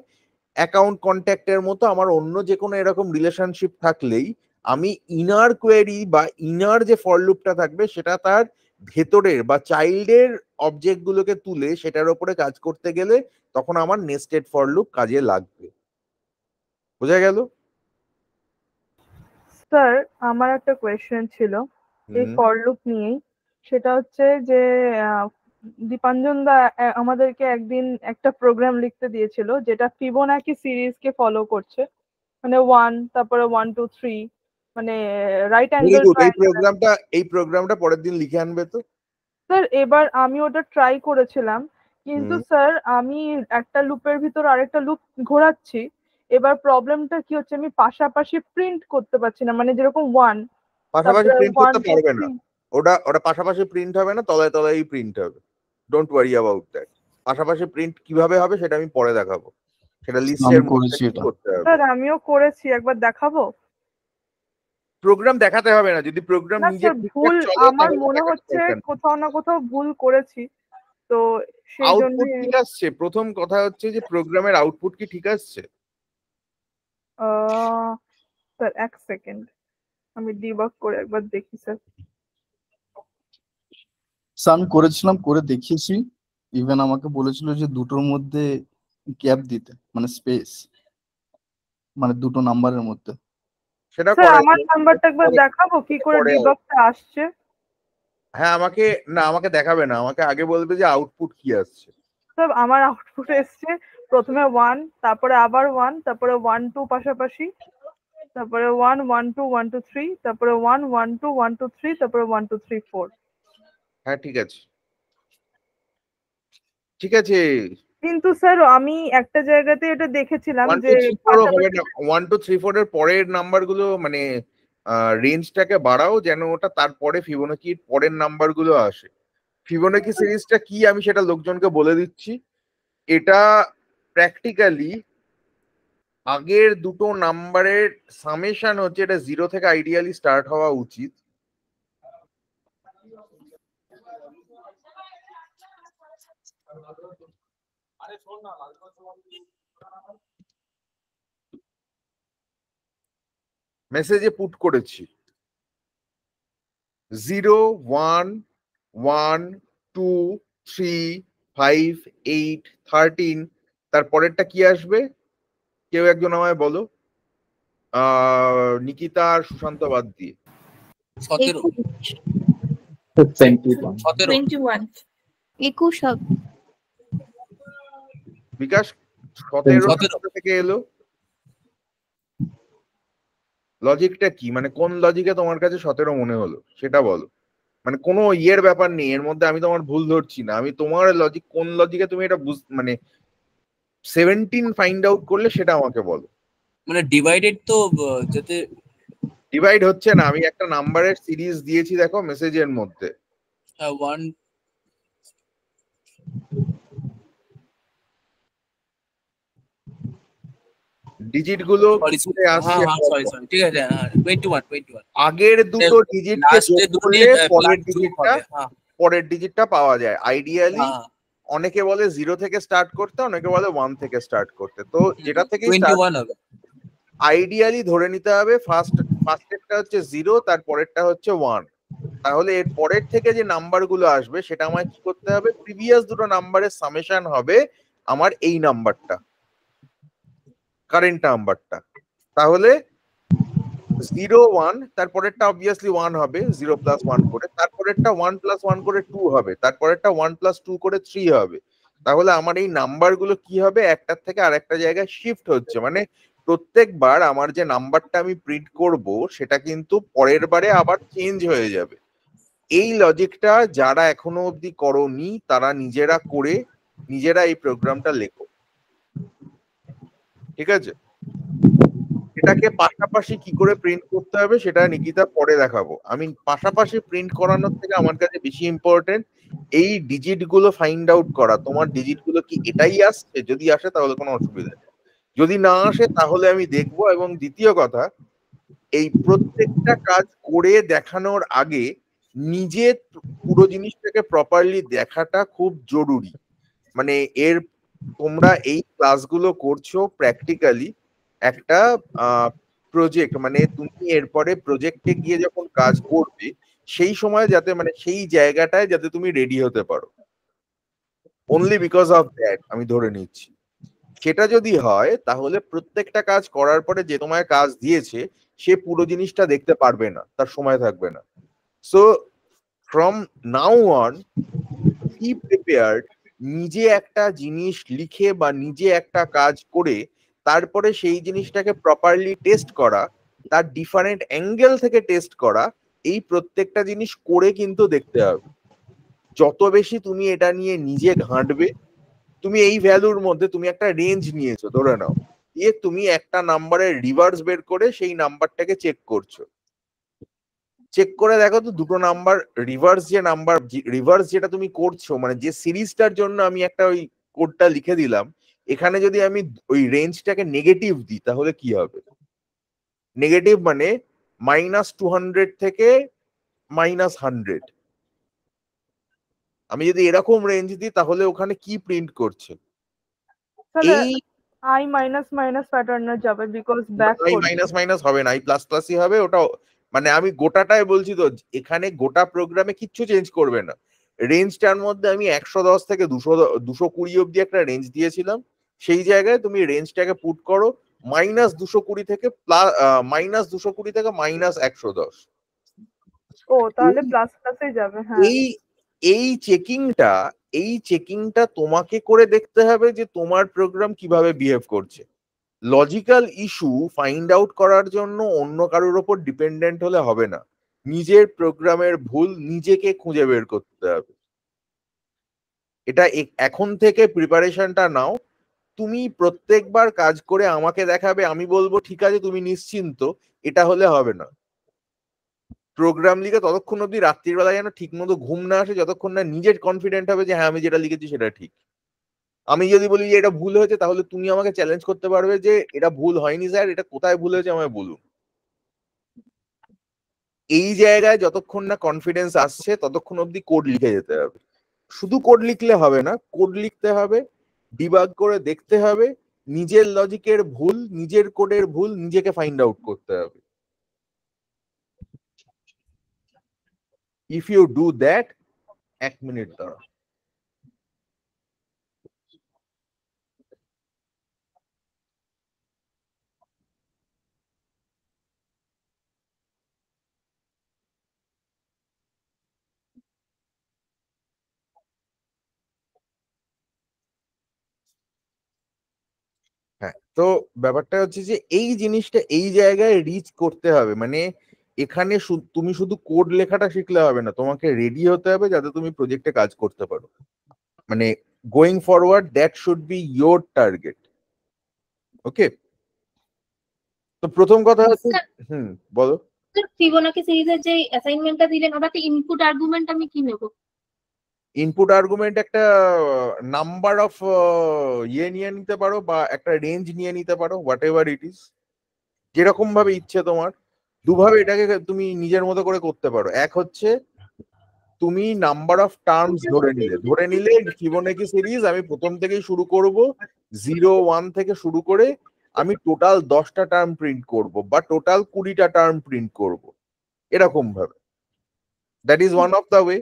Speaker 1: অ্যাকাউন্ট কন্ট্যাক্টের মতো আমার অন্য যে কোনো এরকম রিলেশনশিপ থাকলেই আমি ইনার কোয়েরি বা ইনার যে ফর লুপটা থাকবে সেটা তার ভেতরের বা চাইল্ডের অবজেক্ট গুলোকে তুলে সেটার উপরে কাজ করতে গেলে তখন আমার নেস্টেড ফর লুপ কাজে লাগবে। বোঝা গেল?
Speaker 3: স্যার আমার একটা কোয়েশ্চেন ছিল এই ফর লুপ নিয়েই। সেটা হচ্ছে যে দীপাঞ্জন দা আমাদেরকে একদিন একটা প্রোগ্রাম লিখতে দিয়েছিল যেটা ফিবোনাকি সিরিজকে ফলো করছে, মানে 1 তারপরে 1 2 3 মানে right
Speaker 1: very
Speaker 3: angle
Speaker 1: good.
Speaker 3: Triangle.
Speaker 1: এই প্রোগ্রামটা পরের দিন লিখে আনবে তো।
Speaker 3: স্যার এবার আমি ওটা ট্রাই করেছিলাম, কিন্তু স্যার আমি একটা লুপের ভিতর আরেকটা লুপ ঘোরাচ্ছি। এবার প্রবলেমটা কি হচ্ছে, আমি পাশাপাশি প্রিন্ট করতে পারছি না, মানে যেরকম 1
Speaker 1: পাশাপাশি
Speaker 3: তারপরে
Speaker 1: প্রিন্ট
Speaker 3: 1
Speaker 1: করতে
Speaker 3: 2
Speaker 1: পারবে না।
Speaker 3: 3।
Speaker 1: ওটা পাশাপাশি প্রিন্ট হবে না, তলায় তলায় প্রিন্ট হবে। Don't worry about that. পাশাপাশি প্রিন্ট কিভাবে হবে সেটা আমি পরে দেখাবো। সেটা লিস্টের মধ্যে করতে হবে।
Speaker 3: স্যার আমিও করেছি, একবার দেখাবো?
Speaker 1: প্রোগ্রাম দেখাতে হবে না, যদি প্রোগ্রাম
Speaker 3: না
Speaker 1: নিজে
Speaker 3: স্যার,
Speaker 1: ঠিকঠাক
Speaker 3: ভুল
Speaker 1: চলে
Speaker 3: আমার
Speaker 1: তাহলে
Speaker 3: মনে
Speaker 1: দেখাতে
Speaker 3: হচ্ছে
Speaker 1: দরকার নেই।
Speaker 3: কোথাও না কোথাও ভুল করেছি, তো সেই জন্য।
Speaker 1: আউটপুট ঠিক আসছে? প্রথম কথা হচ্ছে যে প্রোগ্রামের আউটপুট কি ঠিক আসছে?
Speaker 3: স্যার এক সেকেন্ড, আমি ডিবাগ করে একবার দেখি স্যার।
Speaker 4: আমি করেছিলাম, করে দেখিয়েছি। ইভেন আমাকে বলেছিল যে দুটোর মধ্যে গ্যাপ দিতে, মানে স্পেস, মানে দুটো নাম্বারের মধ্যে।
Speaker 1: সেটা
Speaker 3: স্যার
Speaker 1: পরে
Speaker 3: আমার নাম্বারটা একবার দেখাবো কি করে
Speaker 1: পরে
Speaker 3: ডিবাগটা আসছে?
Speaker 1: হ্যাঁ, আমাকে দেখাবে না, আমাকে আগে বলবে যে আউটপুট কি আসছে।
Speaker 3: স্যার আমার আউটপুট এসছে প্রথমে 1, তারপরে আবার 1, তারপরে 1 2 পাশাপাশি, তারপরে 1 1 2 1 2 3, তারপরে 1 1 2 1 2 3, তারপরে 1 2 3 4।
Speaker 1: হ্যাঁ ঠিক আছে, ঠিক আছে।
Speaker 3: কিন্তু স্যার আমি একটা জায়গাতে এটা দেখেছিলাম
Speaker 1: 1
Speaker 3: যে
Speaker 1: 2 3 4 হবে
Speaker 3: পাশাপাশি।
Speaker 1: না। 1 2 3 4 এর পরের নাম্বার গুলো মানে রেঞ্জটাকে বাড়াও যেন ওটা তারপরে ফিবোনাকির পরের নাম্বার গুলো আসে। ফিবোনাকি সিরিজটা কি আমি সেটা লোকজনকে বলে দিচ্ছি। এটা প্র্যাকটিক্যালি আগের দুটো নাম্বারের সামেশন হচ্ছে, এটা 0 থেকে আইডিয়ালি স্টার্ট হওয়া উচিত। মেসেজে পুট করেছি 0 1 1 2 3 5 8 13। তারপরেরটা কি আসবে কেউ একজন আমায় বলো, নিকিতা আর সুশান্ত বাদ দিয়ে।
Speaker 10: 17
Speaker 9: 21
Speaker 2: 21 হবে।
Speaker 1: বিকাশ 17 থেকে এলো। লজিকটা কি, মানে কোন লজিকে তোমার কাছে 17 মনে হলো সেটা বলো। মানে কোনো ইয়ের ব্যাপার নেই এর মধ্যে, আমি তোমার ভুল ধরছি না। আমি তোমার লজিক কোন লজিকে তুমি এটা মানে 17 ফাইন্ড আউট করলে সেটা আমাকে বলো।
Speaker 10: মানে ডিভাইডেড তো যাতে
Speaker 1: ডিভাইড হচ্ছে না। আমি একটা নাম্বারের সিরিজ দিয়েছি দেখো মেসেজের মধ্যে।
Speaker 10: 1
Speaker 1: ডিজিট গুলো
Speaker 10: সরি
Speaker 1: ঘুরে আসছে
Speaker 10: হ্যাঁ সরি ঠিক আছে 21
Speaker 1: আগের দুটো ডিজিটকে যোগ
Speaker 10: লাস্টে দুটো
Speaker 1: করলে পরের
Speaker 10: যোগ হবে হ্যাঁ
Speaker 1: পরের ডিজিটটা পাওয়া যায়। আইডিয়ালি
Speaker 10: হ্যাঁ
Speaker 1: অনেকে বলে 0 থেকে স্টার্ট করতে, অনেকে বলে 1 থেকে স্টার্ট করতে। তো যেটা থেকে
Speaker 10: 21 হবে।
Speaker 1: আইডিয়ালি ধরে নিতে হবে ফার্স্টেরটা হচ্ছে 0, তারপরেরটা হচ্ছে 1। তাহলে এর পরের থেকে যে নাম্বার গুলো আসবে সেটা আমায় কি করতে হবে, প্রিভিয়াস দুটো নাম্বারের সামেশন হবে আমার এই নাম্বারটা, কারেন্ট নাম্বারটা। তাহলে 0 1, তারপরেরটা অবভিয়াসলি 1 হবে 0 প্লাস 1 করে, তারপরেরটা 1 প্লাস 1 করে 2 হবে, তারপরেরটা 1 প্লাস 2 করে 3 হবে। তাহলে আমার এই নাম্বার গুলো কি হবে, একটার থেকে আরেকটা জায়গায় শিফট হচ্ছে, মানে প্রত্যেকবার আমার যে নাম্বারটা আমি প্রিন্ট করব সেটা কিন্তু পরের বারে আবার চেঞ্জ হয়ে যাবে। এই লজিকটা যারা এখনো অবধি করোনি তারা নিজেরা করে নিজেরা এই প্রোগ্রামটা লেখো, ঠিক আছে? এটাকে পাশাপাশি কি করে প্রিন্ট করতে হবে সেটা নিকিতা পরে দেখাবো। আমি পাশাপাশি প্রিন্ট করানোর থেকে আমার কাছে বেশি ইম্পর্টেন্ট এই ডিজিট গুলো ফাইন্ড আউট করা। তোমার ডিজিট গুলো কি এটাই আসছে? যদি আসে তাহলে কোনো অসুবিধা নেই, যদি না আসে তাহলে আমি দেখবো। এবং দ্বিতীয় কথা, এই প্রত্যেকটা কাজ করে দেখানোর আগে নিজে পুরো জিনিসটাকে প্রপারলি দেখাটা খুব জরুরি। মানে তোমরা এই ক্লাসগুলো করছো প্র্যাকটিক্যালি একটা প্রজেক্ট, মানে তুমি এরপরে প্রজেক্টে গিয়ে যখন কাজ করবে সেই সময় যাতে মানে সেই জায়গাটায় যাতে তুমি রেডি হতে পারো। অনলি বিকজ অফ দ্যাট আমি ধরে নিচ্ছি, সেটা যদি হয় তাহলে প্রত্যেকটা কাজ করার পরে যে তোমায় কাজ দিয়েছে সে পুরো জিনিসটা দেখতে পারবে না, তার সময় থাকবে না। So from now on be prepared, নিজে একটা জিনিস লিখে বা নিজে একটা কাজ করে তারপরে সেই জিনিসটাকে প্রপারলি টেস্ট করা, তার ডিফারেন্ট অ্যাঙ্গেল থেকে টেস্ট করা, এই প্রত্যেকটা জিনিস করে কিন্তু দেখতে হবে। যত বেশি তুমি এটা নিয়ে নিজে ঘাঁটবে, তুমি এই ভ্যালুর মধ্যে তুমি একটা রেঞ্জ নিয়েছো ধরে নাও, দিয়ে তুমি একটা নাম্বারের রিভার্স বের করে সেই নাম্বারটাকে চেক করছো, চেক করে দেখো তো দুটো নাম্বার রিভার্স যেটা তুমি করছো, মানে যে সিরিজটার জন্য আমি একটা ওই কোডটা লিখে দিলাম, এখানে যদি আমি ওই রেঞ্জটাকে নেগেটিভ দিই তাহলে কি হবে? নেগেটিভ মানে -200 থেকে -100। আমি যদি এরকম রেঞ্জ দিই তাহলে ওখানে কি প্রিন্ট করছে? এই
Speaker 3: আই মাইনাস মাইনাস প্যাটার্নে যাবে because back
Speaker 1: I minus minus হবে না, আই প্লাস প্লাসই হবে। ওটা মানে আমি গোটাটাই বলছি তো, এখানে গোটা প্রোগ্রামে কিচ্ছু চেঞ্জ করবে না। রেঞ্জটার মধ্যে আমি 110 থেকে 220 অব্দি একটা রেঞ্জ দিয়েছিলাম, সেই জায়গায় তুমি রেঞ্জটাকে পুট করো -220 থেকে -220 থেকে -110।
Speaker 3: ও তাহলে প্লাস প্লাসে যাবে। হ্যাঁ,
Speaker 1: এই চেকিংটা তোমাকে করে দেখতে হবে যে তোমার প্রোগ্রাম কিভাবে বিহেভ করছে। লজিক্যাল ইস্যু ফাইন্ড আউট করার জন্য অন্য কারোর ওপর ডিপেন্ডেন্ট হলে হবে না, নিজের প্রোগ্রামের ভুল নিজেকে খুঁজে বের করতে হবে। এটা এখন থেকে প্রিপারেশনটা নাও। তুমি প্রত্যেকবার কাজ করে আমাকে দেখাবে, আমি বলবো ঠিক আছে তুমি নিশ্চিন্ত, এটা হলে হবে না। প্রোগ্রাম লিখে ততক্ষণ অব্দি রাত্রির বেলা যেন ঠিক মতো ঘুম না আসে যতক্ষণ না নিজের কনফিডেন্ট হবে যে হ্যাঁ আমি যেটা লিখেছি সেটা ঠিক। আমি যদি বলি যে এটা ভুল হয়েছে তাহলে তুমি আমাকে চ্যালেঞ্জ করতে পারবে যে এটা ভুল হয়নি স্যার, এটা কোথায় ভুল হয়েছে আমায় বলুন। এই জায়গায় যতক্ষণ না কনফিডেন্স আসছে ততক্ষণ অব্দি কোড লিখে যেতে হবে। শুধু কোড লিখলে হবে না, কোড লিখতে হবে, ডিবাগ করে দেখতে হবে, নিজের লজিকের ভুল, নিজের কোডের ভুল নিজেকে ফাইন্ড আউট করতে হবে। If you do that, 1 minute দাঁড়া। হ্যাঁ, তো ব্যাপারটা হচ্ছে যে এই জিনিসটা এই জায়গায় রিচ করতে হবে, মানে এখানে তুমি শুধু কোড লেখাটা শিখলে হবে না, তোমাকে রেডি হতে হবে যাতে তুমি প্রজেক্টে কাজ করতে পারো। মানে going forward that should be your target. Okay, তো প্রথম কথা হচ্ছে বলো।
Speaker 2: ফিবোনাকি সিরিজের যে অ্যাসাইনমেন্টটা দিলেন ওটাতে ইনপুট আর্গুমেন্ট আমি কি নেব?
Speaker 1: ইনপুট আর্গুমেন্ট একটা নাম্বার অফ ইয়ে নিয়ে নিতে পারো বা একটা রেঞ্জ নিয়ে নিতে পারো, হোয়াট এভার ইট ইজ, যেরকম ভাবে ইচ্ছে তোমার। দুভাবে এটাকে তুমি নিজের মতো করে করতে পারো। এক হচ্ছে তুমি নাম্বার অফ টার্মস ধরে নিলে ফিবোনাকি সিরিজ আমি প্রথম থেকেই শুরু করব, 0, 1 থেকে শুরু করে আমি টোটাল 10টা টার্ম প্রিন্ট করব বা টোটাল 20টা টার্ম প্রিন্ট করব, এরকম ভাবে। That is one of the way.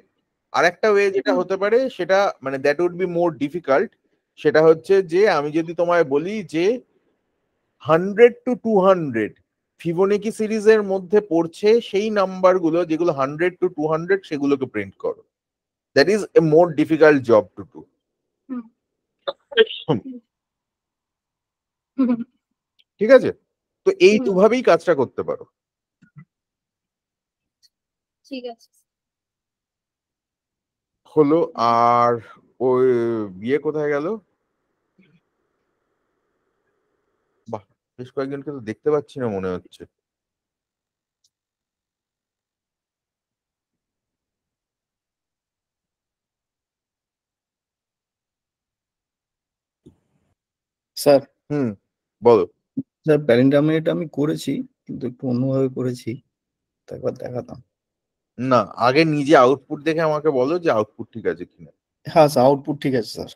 Speaker 1: আর একটা ওয়ে যেটা হতে পারে, সেটা মানে that would be more difficult, সেটা হচ্ছে যে আমি যদি তোমায় বলি যে 100 to 200 ফিবোনাকি সিরিজের মধ্যে পড়ছে সেই নাম্বারগুলো যেগুলো 100 to 200 সেগুলোকে প্রিন্ট করো। That is a more difficult job to do. ঠিক আছে, তো এই দুভাবেই কাজটা করতে পারো।
Speaker 2: ঠিক আছে
Speaker 1: হলো। আর ওই বিয়ে কোথায় গেল? বাহ, বেশ কয়েকজনকে তো দেখতে পাচ্ছি না মনে হচ্ছে।
Speaker 7: স্যার
Speaker 1: বলো।
Speaker 7: স্যার প্যারেন্টামিনেট আমি করেছি, কিন্তু একটু অন্যভাবে করেছি, তো একবার দেখাতাম।
Speaker 1: না, আগে নিজে আউটপুট দেখে আমাকে বলো যে আউটপুট ঠিক আছে কিনা।
Speaker 7: হ্যাঁ স্যার, আউটপুট ঠিক আছে স্যার।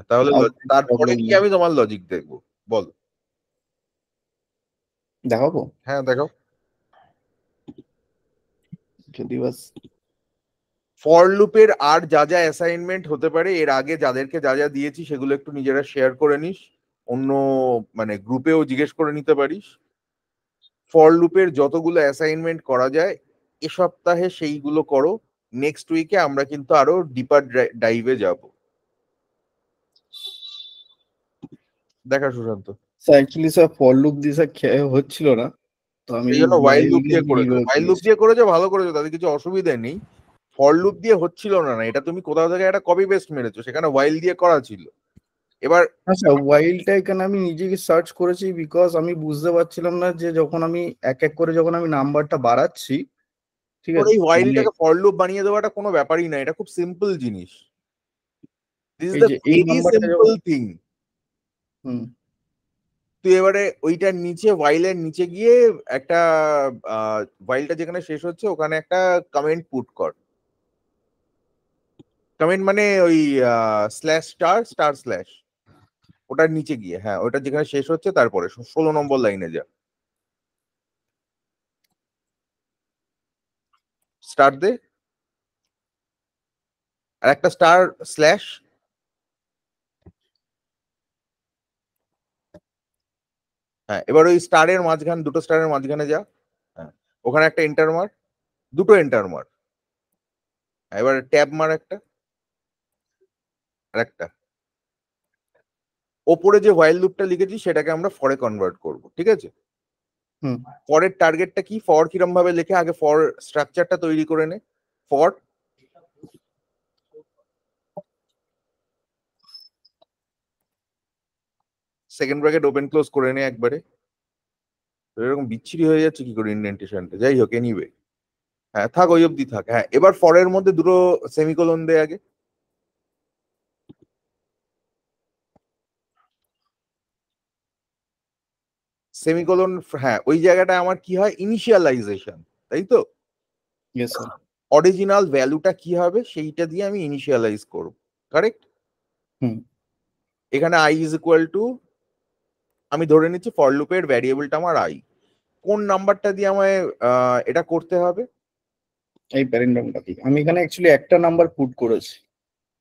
Speaker 1: তাহলে তারপরে কি আমি তোমার লজিক দেখবো। বলো।
Speaker 7: দেখাবো?
Speaker 1: হ্যাঁ দেখাও।
Speaker 7: যদি বাস
Speaker 1: ফর লুপের আর যা যা অ্যাসাইনমেন্ট হতে পারে এর আগে যাদেরকে যা যা দিয়েছি সেগুলো একটু নিজেরা শেয়ার করে নিস, অন্য মানে গ্রুপেও জিজ্ঞেস করে নিতে পারিস। ফর লুপের যতগুলো অ্যাসাইনমেন্ট করা যায় এ সপ্তাহে সেইগুলো করো। নেক্সট উইকে আমরা কিন্তু আরো ডিপার ডাইভে যাব। দেখা Sushanta.
Speaker 7: Sir actually sir for loop দিয়ে স্যার হচ্ছিল না, তো আমি
Speaker 1: এই জন্য ওয়াইল লুপ দিয়ে
Speaker 7: করেছি।
Speaker 1: করেছো। ওয়াইল লুপ দিয়ে করেছো, ভালো করেছো, তাতে কিছু অসুবিধা নেই। ফর লুপ দিয়ে হচ্ছিল না, এটা তুমি কোথাও থেকে একটা কপি পেস্ট মেরেছো, সেখানে ওয়াইল দিয়ে করা ছিল। এবার
Speaker 7: আচ্ছা, ওয়াইলটা এখানে আমি নিজেকে সার্চ করেছি, বিকজ আমি বুঝতে পারছিলাম না যে যখন আমি এক এক করে যখন আমি নাম্বারটা বাড়াচ্ছি, ঠিক আছে,
Speaker 1: এই ওয়াইলটাকে ফর লুপ বানিয়ে দেওয়াটা কোনো ব্যাপারই না, এটা খুব সিম্পল জিনিস। দিস ইজ দ্য
Speaker 7: এই
Speaker 1: ভেরি
Speaker 7: নাম্বারটা
Speaker 1: সিম্পল থিং।
Speaker 7: হুম
Speaker 1: তুই এবারে ওইটার নিচে, ওয়াইলের নিচে গিয়ে একটা ওয়াইলটা যেখানে শেষ হচ্ছে ওখানে একটা কমেন্ট পুট কর। কমেন্ট মানে ওই স্ল্যাশ স্টার স্টার স্ল্যাশ, ওটার নিচে গিয়ে, হ্যাঁ ওটা যেখানে শেষ হচ্ছে তারপরে 16 নম্বর লাইনে যা, স্টার দে, আর একটা স্টার স্ল্যাশ, হ্যাঁ এবার ওই স্টারের মাঝখানে, দুটো স্টারের মাঝখানে যা, হ্যাঁ ওখানে একটা এন্টার মার, দুটো এন্টার মার, এবার ট্যাব মার একটা, আর একটা ওপরে যে হোয়াইল লুপটা লিখেছি সেটাকে আমরা ফরে কনভার্ট করব। ঠিক আছে,
Speaker 7: হুম
Speaker 1: ফরের টার্গেটটা কি, ফর কিরম ভাবে লেখে আগে ফর স্ট্রাকচারটা তৈরি করে নে। For second bracket open close করে নে একবারে। এরকম বিচ্ছিরি হয়ে যাচ্ছে কি করে ইন্ডেন্টেশনটা, যাই হোক এনিওয়ে, হ্যাঁ থাক ওই অব্দি থাক। হ্যাঁ এবার ফরের মধ্যে দুটো সেমিকোলন দে আগে। সেমিকোলন, হ্যাঁ ওই জায়গাটা আমার কি হয়, ইনিশিয়ালাইজেশন, তাই তো?
Speaker 7: Yes sir.
Speaker 1: অরিজিনাল ভ্যালুটা কি হবে সেইটা দিয়ে আমি ইনিশিয়ালাইজ করব, কারেক্ট?
Speaker 7: হুম
Speaker 1: এখানে আই ইজ ইকুয়াল টু, আমি ধরে নিচ্ছি ফর লুপের ভ্যারিয়েবলটা আমার আই। কোন নাম্বারটা দিয়ে আমায় এটা করতে হবে?
Speaker 7: এই প্যারেন্টামটা কি আমি এখানে অ্যাকচুয়ালি একটা নাম্বার পুট করেছি।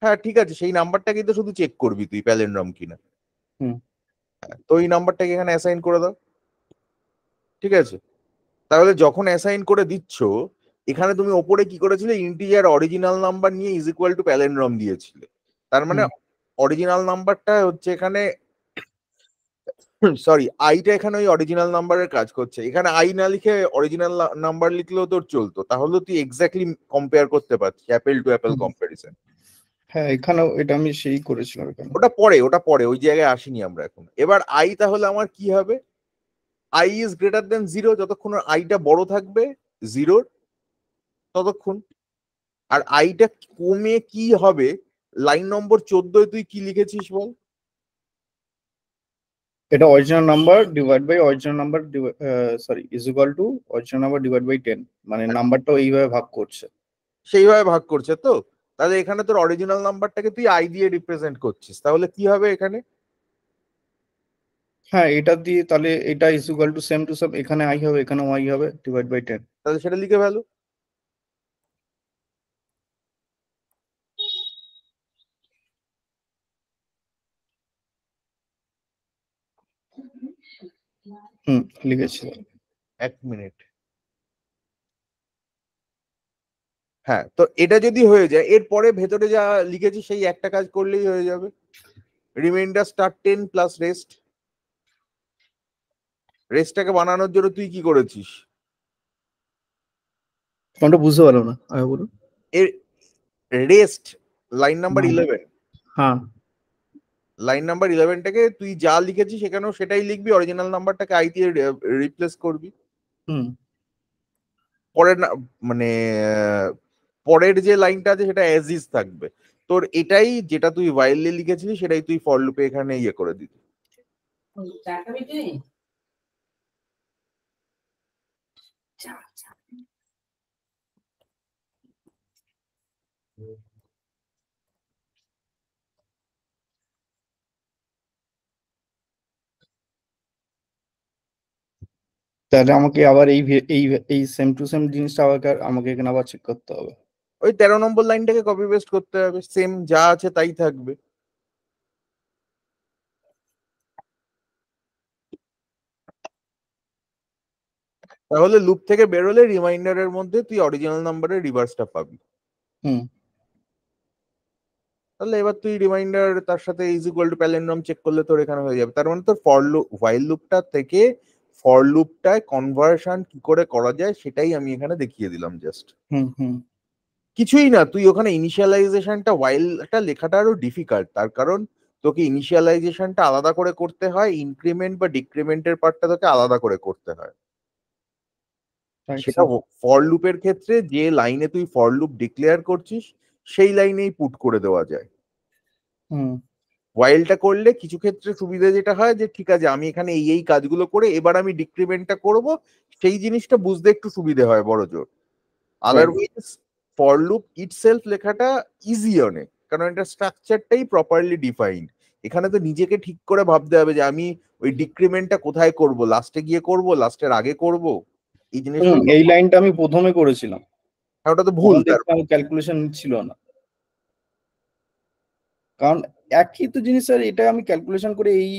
Speaker 1: হ্যাঁ ঠিক আছে, সেই নাম্বারটা কিন্তু শুধু চেক করবি তুই প্যালেন্ড্রম কিনা।
Speaker 7: হুম
Speaker 1: তো এই নাম্বারটাকে এখানে অ্যাসাইন করে দাও। ঠিক আছে, তাহলে যখন অ্যাসাইন করে দিচ্ছ এখানে তুমি ওপরে কি করেছিলে, ইন্টিজার অরিজিনাল নাম্বার নিয়ে ইজ ইকুয়াল টু প্যালেন্ড্রম দিয়েছিলে। তার মানে অরিজিনাল নাম্বারটা হচ্ছে এখানে, সরি আইটা এখানে ওই অরিজিনাল নাম্বারের কাজ করছে। এখানে আই না লিখে অরিজিনাল নাম্বার লিখলেও তোর চলতো, তাহলে তুই এক্স্যাক্টলি কম্পেয়ার করতে পারছিস, অ্যাপেল টু অ্যাপেল কম্পারিজন।
Speaker 7: হ্যাঁ এখানেও এটা আমি সেই করেছিলাম এখানে।
Speaker 1: ওটা পরে ওই জায়গায় আসিনি আমরা এখন। এবার আই তাহলে আমার কি হবে, আই ইজ গ্রেটার দেন 0, যতক্ষণ আইটা বড় থাকবে 0 ততক্ষণ। আর আইটা কমে কি হবে, লাইন নম্বর 14 তুই কি লিখেছিস বল?
Speaker 7: এটা original number divide by original number sorry is equal to original number divide by 10, মানে নাম্বারটাও এইভাবে ভাগ করছে।
Speaker 1: সেইভাবে ভাগ করছে তো, তাহলে এখানে তোর অরিজিনাল নাম্বারটাকে তুই আই দিয়ে রিপ্রেজেন্ট করছিস, তাহলে কি হবে এখানে?
Speaker 7: হ্যাঁ, এটা দিয়ে তাহলে এটা ইজ ইকুয়াল টু সেম, এখানে আই হবে এখানে ওয়াই হবে ডিভাইড বাই 10।
Speaker 1: তাহলে সেটা লিখে ফেলো।
Speaker 7: লিখেছি।
Speaker 1: 1 মিনিট। হ্যাঁ, তো এটা যদি হয়ে যায়, এরপরে ভেতরে যা লিখেছি সেই একটা কাজ করলেই হয়ে যাবে। Reminder start 10 plus rest. রেস্টটাকে বানানোর জন্য তুই কি করেছিস?
Speaker 7: কোনটা বুঝতে পারলো না, আগে বলুন।
Speaker 1: এর রেস্ট লাইন নাম্বার 11।
Speaker 7: হ্যাঁ,
Speaker 1: লাইন নাম্বার 11টাকে তুই যা লিখেছিস সেখানেও সেটাই লিখবি, অরিজিনাল নাম্বারটাকে আই দিয়ে রিপ্লেস করবি। পরের মানে পরের যে লাইনটা আছে সেটা অ্যাজ ইজ থাকবে। তোর এটাই যেটা তুই ওয়াইলে লিখেছিলি সেটাই তুই ফর লুপে এখানে ইয়ে করে দিবি।
Speaker 7: তাহলে আমাকে আবার এই সেম টু সেম জিনিসটা আবার আমাকে এখানে আবার চেক করতে হবে।
Speaker 1: ওই 13 নম্বর লাইনটাকে কপি পেস্ট করতে হবে, সেম যা আছে তাই থাকবে। তাহলে লুপ থেকে বেরোলে রিমাইন্ডারের মধ্যে তুই অরিজিনাল নাম্বারের রিভার্সটা পাবি। তাহলে এবার তুই রিমাইন্ডার তার সাথে is equal to palindrome check করলে তোর এখানে হয়ে যাবে। তার মানে তোর ফর লুপ হোয়াইল লুপটা থেকে ফর লুপটায় কনভার্সন কি করে করা যায় সেটাই আমি এখানে দেখিয়ে দিলাম জাস্ট। কিছুই না, তুই ওখানে ইনিশিয়ালাইজেশনটা হোয়াইলটা লেখাটা আরো ডিফিকাল্ট, তার কারণ তোকে ইনিশিয়ালাইজেশনটা আলাদা করে করতে হয়, ইনক্রিমেন্ট বা ডিক্রিমেন্টের পার্টটা তোকে আলাদা করে করতে হয়। সেটা ফর লুপের ক্ষেত্রে যে লাইনে তুই ফর লুপ ডিক্লেয়ার করছিস সেই লাইনেই পুট করে দেওয়া যায়। হোয়াইলটা করলে কিছু ক্ষেত্রে সুবিধা যেটা হয় যে ঠিক আছে আমি এখানে এই কাজগুলো করে এবার আমি ডিক্রিমেন্টটা করব, সেই জিনিসটা বুঝতে একটু সুবিধা হয় বড় জোর। আদারওয়াইজ ফর লুপ ইটসেলফ লেখাটা ইজি অনেক, কারণ এটা স্ট্রাকচারটাই প্রপারলি ডিফাইন্ড। এখানে তো নিজেকে ঠিক করে ভাবতে হবে যে আমি ওই ডিক্রিমেন্টটা কোথায় করব, লাস্টে গিয়ে করব, লাস্টের আগে করব, এই জিনিসগুলো।
Speaker 7: এই লাইনটা আমি প্রথমে করেছিলাম,
Speaker 1: ওটা তো ভুল,
Speaker 7: আমি ক্যালকুলেশন ছিল না, কারণ একই তো জিনিস স্যার, এটা আমি ক্যালকুলেশন করে এই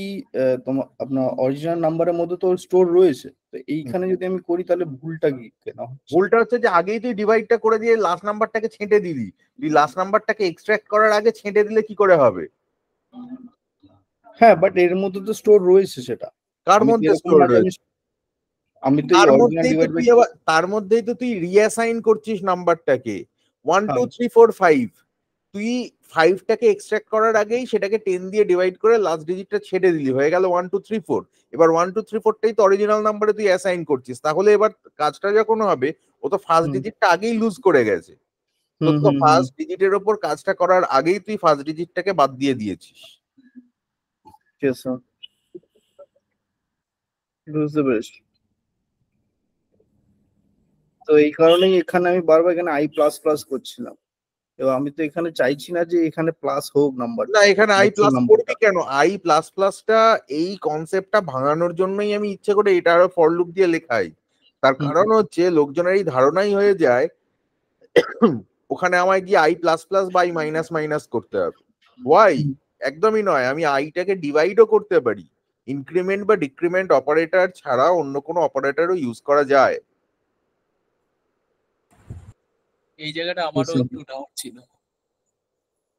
Speaker 7: তোমার আপনার অরিজিনাল নাম্বারের মধ্যে তো স্টোর রয়েছে, তো এইখানে যদি আমি করি তাহলে ভুলটা কি কেন?
Speaker 1: ভুলটা হচ্ছে যে আগেই তুই ডিভাইডটা করে দিয়ে লাস্ট নাম্বারটাকে ছেঁটে দিলি, তুই লাস্ট নাম্বারটাকে এক্সট্রাক্ট করার আগে ছেঁটে দিলে কি করে হবে?
Speaker 7: হ্যাঁ, বাট এর মধ্যে তো স্টোর রয়েছে, সেটা
Speaker 1: কার মধ্যে স্টোর রয়েছে?
Speaker 7: আমি তো
Speaker 1: তার মধ্যেই তো তুই রিঅ্যাসাইন করছিস নাম্বারটাকে 1 2 3 4 5, তুই 5টাকে এক্সট্রাক্ট করার আগেই সেটাকে 10 দিয়ে ডিভাইড করে লাস্ট ডিজিটটা ছেড়ে দিলি, হয়ে গেল 1 2 3 4। এবার 1 2 3 4টাই তো অরিজিনাল নাম্বারে তুই অ্যাসাইন করছিস, তাহলে এবার কাজটা যখন হবে ও তো ফার্স্ট ডিজিটটা আগেই লুজ করে গেছে, তো ফার্স্ট ডিজিটের ওপর কাজটা করার আগেই তুই ফার্স্ট ডিজিটটাকে বাদ দিয়ে দিয়েছিস।
Speaker 7: বুঝতে পেরেছি। তো এই কারণেই এখানে আমি বারবার এখানে আই প্লাস প্লাস করছিলাম, এবার আমি তো এখানে চাইছি না যে এখানে প্লাস হোক নাম্বার।
Speaker 1: না, এখানে আই প্লাস করবি কেন? আই প্লাস প্লাসটা এই কনসেপ্টটা ভাঙানোর জন্যই আমি ইচ্ছে করে এটা আরো ফর লুপ দিয়ে লেখাই। তার কারণ হচ্ছে লোকজনের এই ধারণাই হয়ে যায় ওখানে আমায় গিয়ে আই প্লাস প্লাস বা আই মাইনাস মাইনাস করতে হবে। ওয়াই? একদমই নয়, আমি আইটাকে ডিভাইডও করতে পারি, ইনক্রিমেন্ট বা ডিক্রিমেন্ট অপারেটর ছাড়া অন্য কোনো অপারেটরও ইউজ করা যায়।
Speaker 10: এই জায়গাটা আমারও একটু ডাউট ছিল।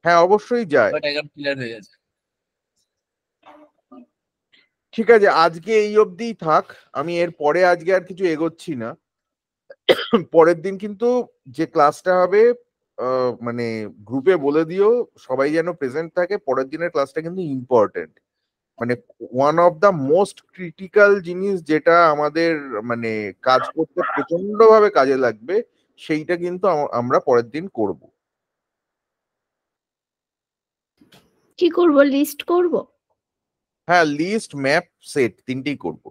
Speaker 1: হ্যাঁ, অবশ্যই যায়,
Speaker 10: বাট এখন ক্লিয়ার হয়ে গেছে।
Speaker 1: ঠিক আছে, আজকে এই অবধিই থাক, আমি এর পরে আজকে আর কিছু এগোচ্ছি না। পরের দিন কিন্তু যে ক্লাসটা হবে মানে গ্রুপে বলে দিও সবাই যেন প্রেজেন্ট থাকে। পরের দিনের ক্লাসটা কিন্তু ইম্পর্টেন্ট, মানে one of the most critical জিনিস যেটা আমাদের মানে কাজ করতে প্রচন্ড ভাবে কাজে লাগবে, সেইটা কিন্তু আমরা পরের দিন করব।
Speaker 11: কি করব, লিস্ট করব?
Speaker 1: হ্যাঁ, লিস্ট, ম্যাপ, সেট তিনটেই করব।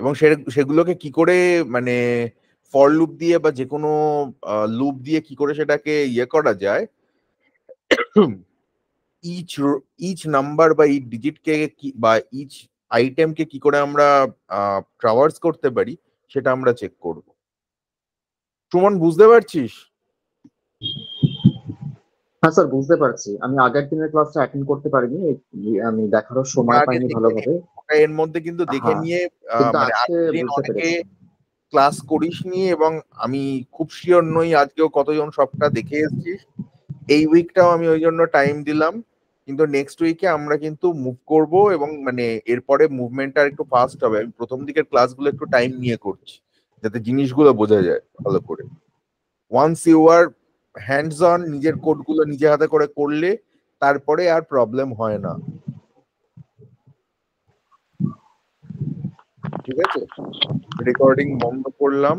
Speaker 1: এবং সেগুলোকে কি করে মানে ফর লুপ দিয়ে বা যে কোনো লুপ দিয়ে কি করে সেটাকে ইয়ে করা যায়, ইচ নাম্বার বা ইচ ডিজিটকে বা ইচ আইটেমকে কি করে আমরা ট্রাভার্স করতে পারি সেটা আমরা চেক করব। সুমন, বুঝতে পারছিস?
Speaker 6: হ্যাঁ স্যার, বুঝতে পারছি। আমি আগের দিনের ক্লাসটা অ্যাটেন্ড করতে পারিনি, আমি দেখারও সময়
Speaker 1: আগে
Speaker 6: পাইনি
Speaker 1: দেখে
Speaker 6: ভালোভাবে।
Speaker 1: এর মধ্যে কিন্তু দেখে
Speaker 6: হ্যাঁ,
Speaker 1: নিয়ে
Speaker 6: কিন্তু
Speaker 1: মানে
Speaker 6: আজকে
Speaker 1: আগের দিন
Speaker 6: বুঝতে
Speaker 1: অনেকে
Speaker 6: পেরেছি।
Speaker 1: ক্লাস করিসনি এবং আমি খুব শিওর নই আজকেও কতজন সবটা দেখে এসেছিস। এই উইকটাও আমি ওই জন্য টাইম দিলাম, কিন্তু নেক্সট উইকে আমরা কিন্তু মুভ করব এবং মানে এরপরে মুভমেন্টটা একটু ফাস্ট হবে। আমি প্রথম দিকের ক্লাসগুলো একটু টাইম নিয়ে করছি যাতে জিনিসগুলো বোঝা যায় ভালো করে। Once you are hands on, নিজের কোডগুলো নিজে হাতে করে করলে তারপরে আর প্রবলেম হয় না। ঠিক আছে, রেকর্ডিং বন্ধ করলাম।